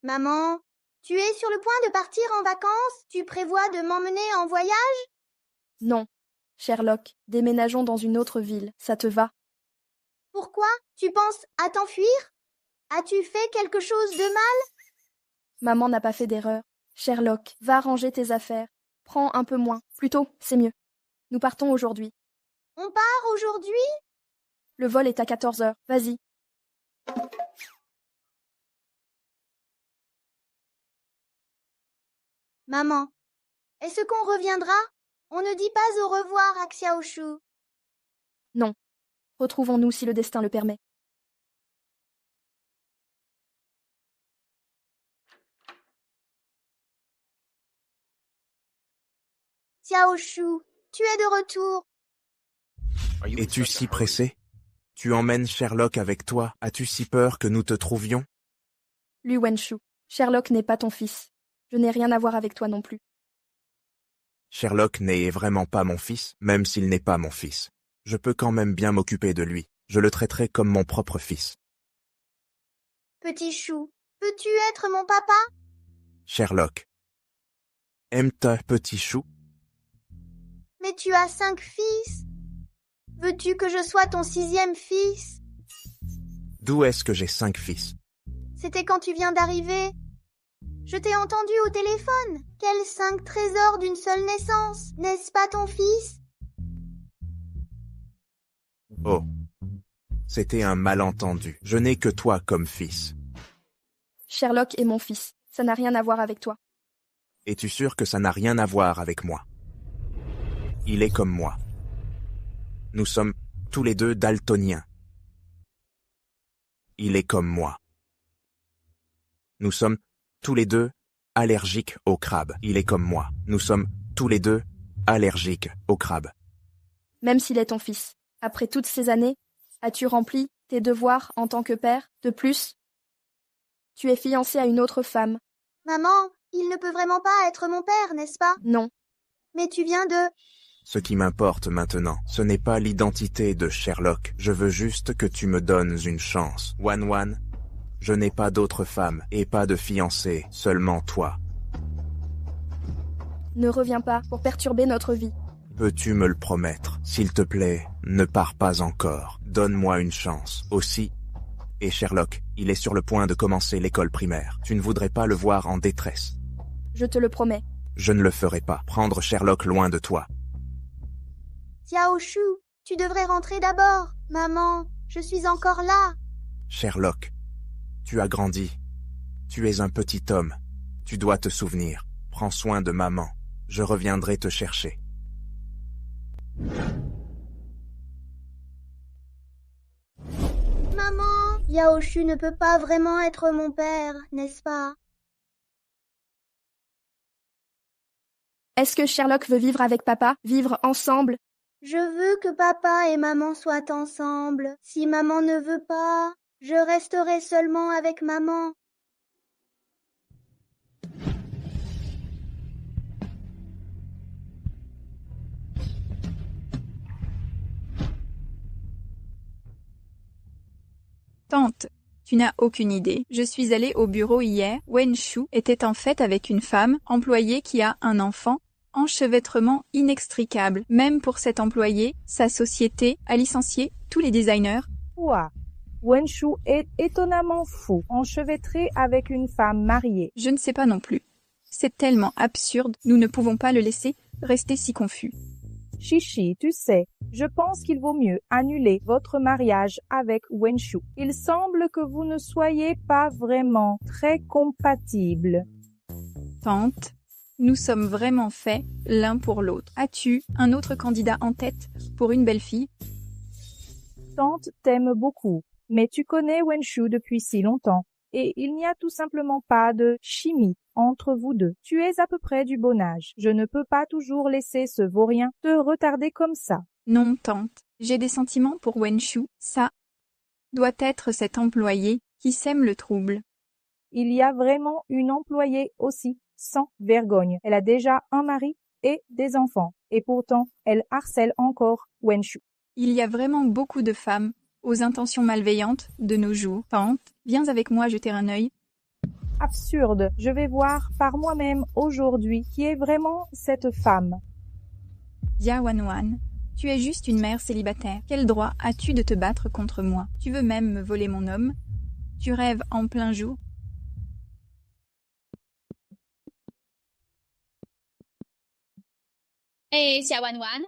S6: Maman, tu es sur le point de partir en vacances? Tu prévois de m'emmener en voyage?
S1: Non. Sherlock, déménageons dans une autre ville. Ça te va?
S6: Pourquoi? Tu penses à t'enfuir? As-tu fait quelque chose de mal?
S1: Maman n'a pas fait d'erreur. Sherlock, va ranger tes affaires. Prends un peu moins. Plutôt, c'est mieux. Nous partons aujourd'hui.
S6: On part aujourd'hui?
S1: Le vol est à 14 heures. Vas-y.
S6: Maman, est-ce qu'on reviendra? On ne dit pas au revoir à Xiaoshu.
S1: Non. Retrouvons-nous si le destin le permet.
S6: Xiaoshu, tu es de retour.
S3: Es-tu si pressé? Tu emmènes Sherlock avec toi. As-tu si peur que nous te trouvions?
S1: Lu Wenshu, Sherlock n'est pas ton fils. Je n'ai rien à voir avec toi non plus.
S3: Sherlock n'est vraiment pas mon fils, même s'il n'est pas mon fils. Je peux quand même bien m'occuper de lui. Je le traiterai comme mon propre fils.
S6: Petit chou, peux-tu être mon papa?
S3: Sherlock. Aime-toi, petit chou?
S6: Mais tu as 5 fils. Veux-tu que je sois ton 6e fils?
S3: D'où est-ce que j'ai 5 fils?
S6: C'était quand tu viens d'arriver. Je t'ai entendu au téléphone. Quels 5 trésors d'une seule naissance? N'est-ce pas ton fils?
S3: Oh. C'était un malentendu. Je n'ai que toi comme fils.
S1: Sherlock est mon fils. Ça n'a rien à voir avec toi.
S3: Es-tu sûr que ça n'a rien à voir avec moi? Il est comme moi. Nous sommes tous les deux daltoniens. Il est comme moi. Nous sommes tous les deux allergiques aux crabes. Il est comme moi. Nous sommes tous les deux allergiques aux crabes.
S1: Même s'il est ton fils, après toutes ces années, as-tu rempli tes devoirs en tant que père? De plus, tu es fiancé à une autre femme.
S6: Maman, il ne peut vraiment pas être mon père, n'est-ce pas?
S1: Non.
S6: Mais tu viens de...
S3: Ce qui m'importe maintenant, ce n'est pas l'identité de Sherlock. Je veux juste que tu me donnes une chance. Wan-Wan, je n'ai pas d'autre femme et pas de fiancé, seulement toi.
S1: Ne reviens pas pour perturber notre vie.
S3: Peux-tu me le promettre? S'il te plaît, ne pars pas encore. Donne-moi une chance. Aussi, et Sherlock, il est sur le point de commencer l'école primaire. Tu ne voudrais pas le voir en détresse.
S1: Je te le promets.
S3: Je ne le ferai pas. Prendre Sherlock loin de toi.
S6: Xiaoshu, tu devrais rentrer d'abord. Maman, je suis encore là.
S3: Sherlock, tu as grandi. Tu es un petit homme. Tu dois te souvenir. Prends soin de maman. Je reviendrai te chercher.
S6: Maman, Yaoshu ne peut pas vraiment être mon père, n'est-ce pas?
S1: Est-ce que Sherlock veut vivre avec papa, vivre ensemble?
S6: Je veux que papa et maman soient ensemble. Si maman ne veut pas, je resterai seulement avec maman.
S10: Tante, tu n'as aucune idée. Je suis allée au bureau hier. Wen Shu était en fait avec une femme, employée qui a un enfant. Enchevêtrement inextricable. Même pour cet employé, sa société a licencié tous les designers.
S5: Ouah, Wenshu est étonnamment fou, enchevêtré avec une femme mariée.
S10: Je ne sais pas non plus. C'est tellement absurde, nous ne pouvons pas le laisser rester si confus.
S5: Chichi, tu sais, je pense qu'il vaut mieux annuler votre mariage avec Wenshu. Il semble que vous ne soyez pas vraiment très compatibles.
S10: Tante, nous sommes vraiment faits l'un pour l'autre. As-tu un autre candidat en tête pour une belle fille?
S5: Tante t'aime beaucoup, mais tu connais Wenshu depuis si longtemps, et il n'y a tout simplement pas de chimie entre vous deux. Tu es à peu près du bon âge. Je ne peux pas toujours laisser ce vaurien te retarder comme ça.
S10: Non, tante, j'ai des sentiments pour Wenshu. Ça doit être cet employé qui sème le trouble.
S5: Il y a vraiment une employée aussi, sans vergogne. Elle a déjà un mari et des enfants, et pourtant elle harcèle encore Wenshu.
S10: Il y a vraiment beaucoup de femmes aux intentions malveillantes de nos jours. Tante, viens avec moi jeter un œil.
S5: Absurde, je vais voir par moi-même aujourd'hui qui est vraiment cette femme.
S10: Jia Wanwan, tu es juste une mère célibataire. Quel droit as-tu de te battre contre moi? Tu veux même me voler mon homme? Tu rêves en plein jour?
S8: Hé, Xiaowanwan,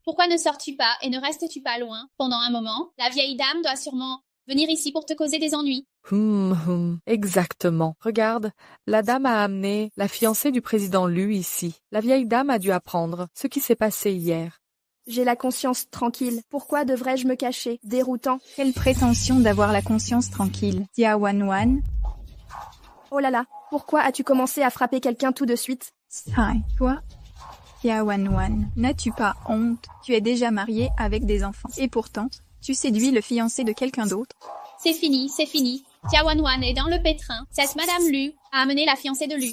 S8: pourquoi ne sors-tu pas et ne restes-tu pas loin pendant un moment? La vieille dame doit sûrement venir ici pour te causer des ennuis.
S2: Exactement. Regarde, la dame a amené la fiancée du président Lu ici. La vieille dame a dû apprendre ce qui s'est passé hier.
S1: J'ai la conscience tranquille. Pourquoi devrais-je me cacher? Déroutant.
S10: Quelle prétention d'avoir la conscience tranquille. Jia Wanwan.
S1: Oh là là, pourquoi as-tu commencé à frapper quelqu'un tout de suite?
S10: Toi, Jia Wanwan, n'as-tu pas honte? Tu es déjà mariée avec des enfants. Et pourtant, tu séduis le fiancé de quelqu'un d'autre.
S8: C'est fini, c'est fini. Jia Wanwan est dans le pétrin. Cette Madame Lu a amené la fiancée de Lu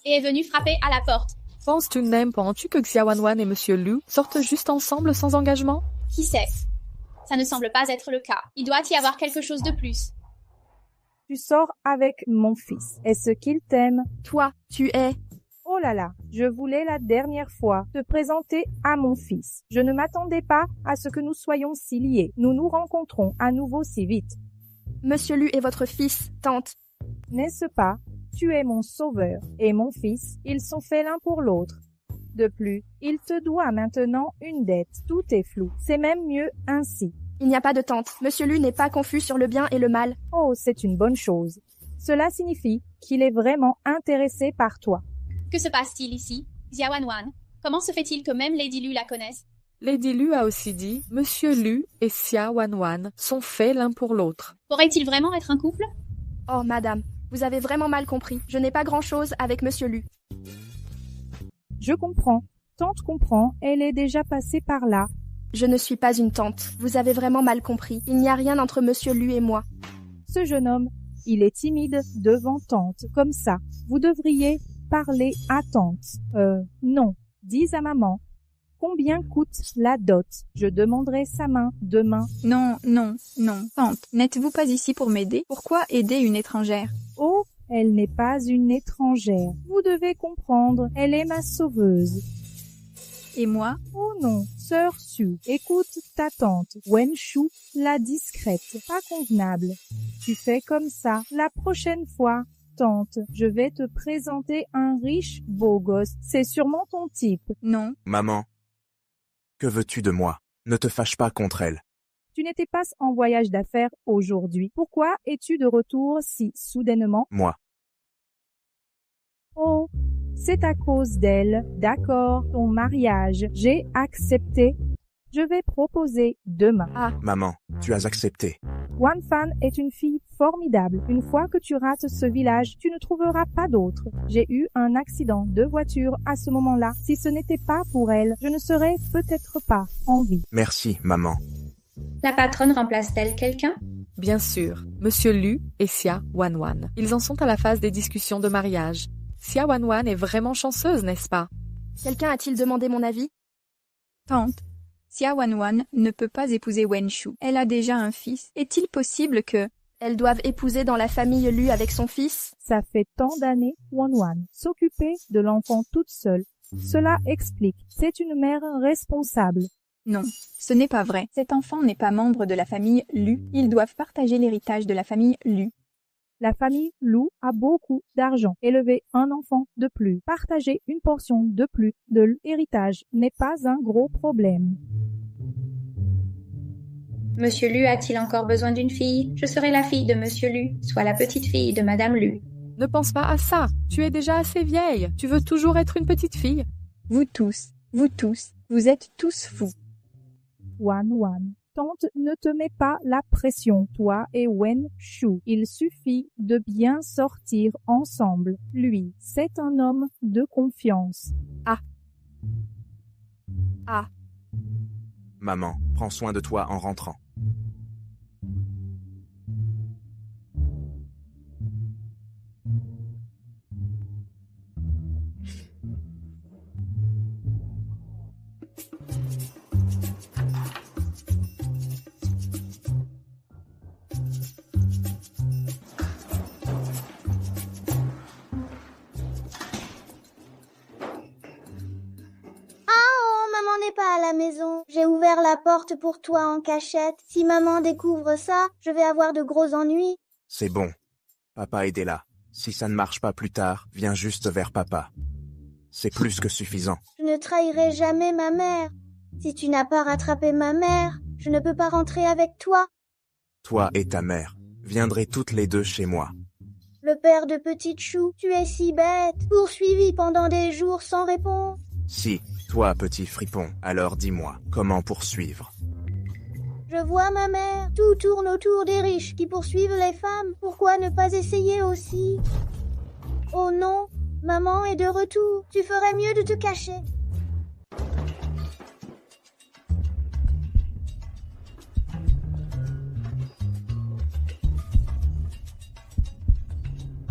S8: et est venue frapper à la porte.
S2: Penses tout de même, penses-tu que Xiaowanwan et Monsieur Lu sortent juste ensemble sans engagement?
S8: Qui sait? Ça ne semble pas être le cas. Il doit y avoir quelque chose de plus.
S5: Tu sors avec mon fils. Est-ce qu'il t'aime?
S1: Toi, tu es...
S5: Oh là là, je voulais la dernière fois te présenter à mon fils. Je ne m'attendais pas à ce que nous soyons si liés. Nous nous rencontrons à nouveau si vite.
S1: Monsieur Lu est votre fils, tante.
S5: N'est-ce pas? Tu es mon sauveur et mon fils, ils sont faits l'un pour l'autre. De plus, il te doit maintenant une dette. Tout est flou. C'est même mieux ainsi.
S1: Il n'y a pas de tante. Monsieur Lu n'est pas confus sur le bien et le mal.
S5: Oh, c'est une bonne chose. Cela signifie qu'il est vraiment intéressé par toi.
S8: Que se passe-t-il ici? Jia Wanwan, comment se fait-il que même Lady Lu la connaisse?
S2: Lady Lu a aussi dit « Monsieur Lu et Xia Wanwan sont faits l'un pour l'autre ».
S8: Pourrait-il vraiment être un couple?
S1: Oh, madame, vous avez vraiment mal compris. Je n'ai pas grand-chose avec Monsieur Lu.
S5: Je comprends. Tante comprend, elle est déjà passée par là.
S1: Je ne suis pas une tante. Vous avez vraiment mal compris. Il n'y a rien entre Monsieur Lu et moi.
S5: Ce jeune homme, il est timide devant tante, comme ça. Vous devriez parler à tante. Non. Dis à maman. Combien coûte la dot? Je demanderai sa main demain.
S10: Non, non, non. Tante, n'êtes-vous pas ici pour m'aider? Pourquoi aider une étrangère?
S5: Oh, elle n'est pas une étrangère. Vous devez comprendre, elle est ma sauveuse.
S10: Et moi?
S5: Oh non, sœur Su, écoute ta tante, Wenshu, la discrète, pas convenable. Tu fais comme ça, la prochaine fois. Tante, je vais te présenter un riche beau gosse. C'est sûrement ton type.
S10: Non.
S3: Maman, que veux-tu de moi? Ne te fâche pas contre elle.
S5: Tu n'étais pas en voyage d'affaires aujourd'hui. Pourquoi es-tu de retour si soudainement?
S3: Moi,
S5: Oh, c'est à cause d'elle. D'accord, ton mariage. J'ai accepté. Je vais proposer demain.
S1: Ah,
S3: Maman, tu as accepté.
S5: Wanfan est une fille formidable. Une fois que tu rates ce village, tu ne trouveras pas d'autre. J'ai eu un accident de voiture à ce moment-là. Si ce n'était pas pour elle, je ne serais peut-être pas en vie.
S3: Merci, maman.
S12: La patronne remplace-t-elle quelqu'un?
S2: Bien sûr, Monsieur Lu et Xia Wanwan. Ils en sont à la phase des discussions de mariage. Xia Wanwan est vraiment chanceuse, n'est-ce pas?
S1: quelqu'un a-t-il demandé mon avis?
S10: Tante, Xia Wanwan ne peut pas épouser Wen Shu. Elle a déjà un fils. Est-il possible que...
S1: Elles doivent épouser dans la famille Lu avec son fils?
S5: Ça fait tant d'années, Wanwan, s'occuper de l'enfant toute seule. Cela explique. C'est une mère responsable.
S10: Non, ce n'est pas vrai. Cet enfant n'est pas membre de la famille Lu. Ils doivent partager l'héritage de la famille Lu.
S5: La famille Lu a beaucoup d'argent. Élever un enfant de plus, partager une portion de plus de l'héritage n'est pas un gros problème.
S12: Monsieur Lu a-t-il encore besoin d'une fille? Je serai la fille de Monsieur Lu, soit la petite fille de Madame Lu.
S2: Ne pense pas à ça. Tu es déjà assez vieille. Tu veux toujours être une petite fille.
S10: Vous tous, vous êtes tous fous.
S5: Wanwan, tante, ne te mets pas la pression, toi et Wen Shu. Il suffit de bien sortir ensemble. Lui, c'est un homme de confiance.
S1: Ah,
S3: Maman, prends soin de toi en rentrant.
S6: Maman n'est pas à la maison. J'ai ouvert la porte pour toi en cachette. Si maman découvre ça, je vais avoir de gros ennuis.
S3: C'est bon. Papa est là. Si ça ne marche pas plus tard, viens juste vers papa. C'est plus que suffisant.
S6: Je ne trahirai jamais ma mère. Si tu n'as pas rattrapé ma mère, je ne peux pas rentrer avec toi.
S3: Toi et ta mère viendrez toutes les deux chez moi.
S6: Le père de Petite Chou, tu es si bête. Poursuivi pendant des jours sans réponse.
S3: Si, toi, petit fripon, alors dis-moi, comment poursuivre?
S6: Je vois ma mère. Tout tourne autour des riches qui poursuivent les femmes. Pourquoi ne pas essayer aussi? Oh non, maman est de retour. Tu ferais mieux de te cacher.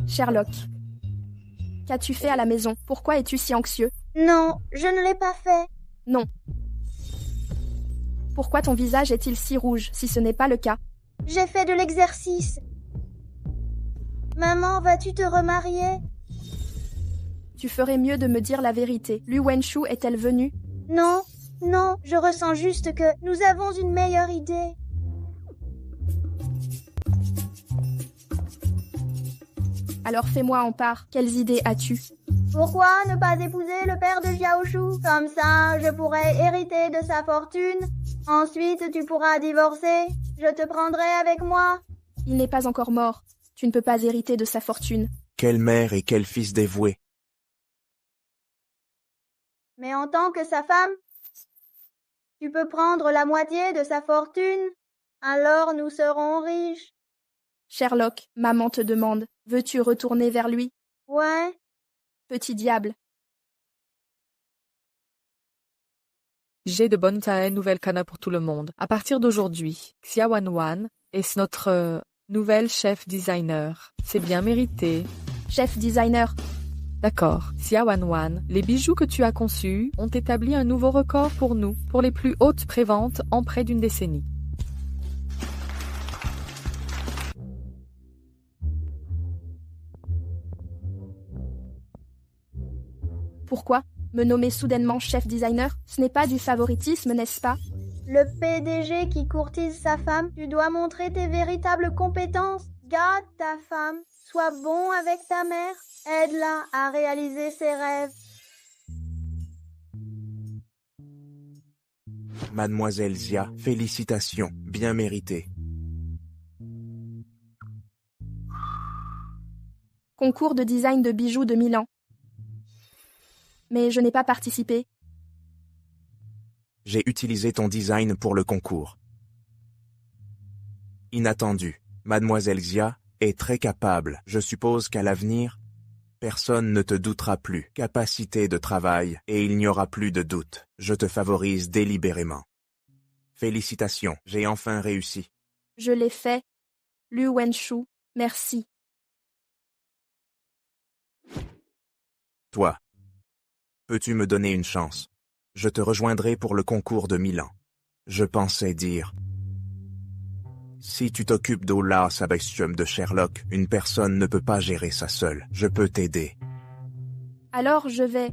S1: Sherlock. Qu'as-tu fait à la maison? Pourquoi es-tu si anxieux?
S6: Non, je ne l'ai pas fait.
S1: Non. Pourquoi ton visage est-il si rouge, si ce n'est pas le cas?
S6: J'ai fait de l'exercice. Maman, vas-tu te remarier?
S1: Tu ferais mieux de me dire la vérité. Lu Wenshu est-elle venue?
S6: Non, non, je ressens juste que nous avons une meilleure idée.
S1: Alors fais-moi en part. Quelles idées as-tu?
S6: Pourquoi ne pas épouser le père de Xiaoshu? Comme ça, je pourrai hériter de sa fortune. Ensuite, tu pourras divorcer. Je te prendrai avec moi.
S1: Il n'est pas encore mort. Tu ne peux pas hériter de sa fortune.
S3: Quelle mère et quel fils dévoué.
S6: Mais en tant que sa femme, tu peux prendre la moitié de sa fortune. Alors nous serons riches.
S1: Sherlock, maman te demande. Veux-tu retourner vers lui?
S6: Ouais.
S1: Petit diable.
S2: J'ai de bonnes nouvelles Kana pour tout le monde. À partir d'aujourd'hui, Xia Wanwan est notre nouvelle chef designer. C'est bien mérité.
S1: Chef designer.
S2: D'accord. Xia Wanwan, les bijoux que tu as conçus ont établi un nouveau record pour nous, pour les plus hautes préventes en près d'une décennie.
S1: Pourquoi? Me nommer soudainement chef designer? Ce n'est pas du favoritisme, n'est-ce pas?
S6: Le PDG qui courtise sa femme, tu dois montrer tes véritables compétences. Garde ta femme, sois bon avec ta mère, aide-la à réaliser ses rêves.
S3: Mademoiselle Xia, félicitations, bien mérité.
S1: Concours de design de bijoux de Milan. mais je n'ai pas participé.
S3: J'ai utilisé ton design pour le concours. Inattendu. Mademoiselle Xia est très capable. Je suppose qu'à l'avenir, personne ne te doutera plus. Capacité de travail, et il n'y aura plus de doute. Je te favorise délibérément. Félicitations, j'ai enfin réussi.
S1: Je l'ai fait. Lu Wenshu, merci.
S3: Toi, peux-tu me donner une chance? Je te rejoindrai pour le concours de Milan. Je pensais dire... Si tu t'occupes d'Ola Sabestium de Sherlock, une personne ne peut pas gérer ça seule. Je peux t'aider.
S1: Alors je vais.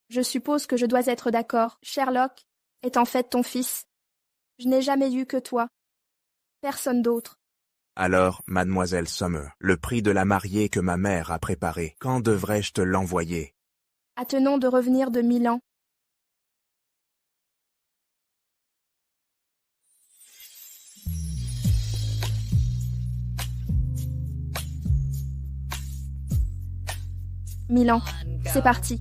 S1: Je suppose que je dois être d'accord. Sherlock est en fait ton fils. Je n'ai jamais eu que toi. Personne d'autre.
S3: Alors, mademoiselle Sommer, le prix de la mariée que ma mère a préparé, quand devrais-je te l'envoyer?
S1: Attenons de revenir de Milan. Milan, c'est parti.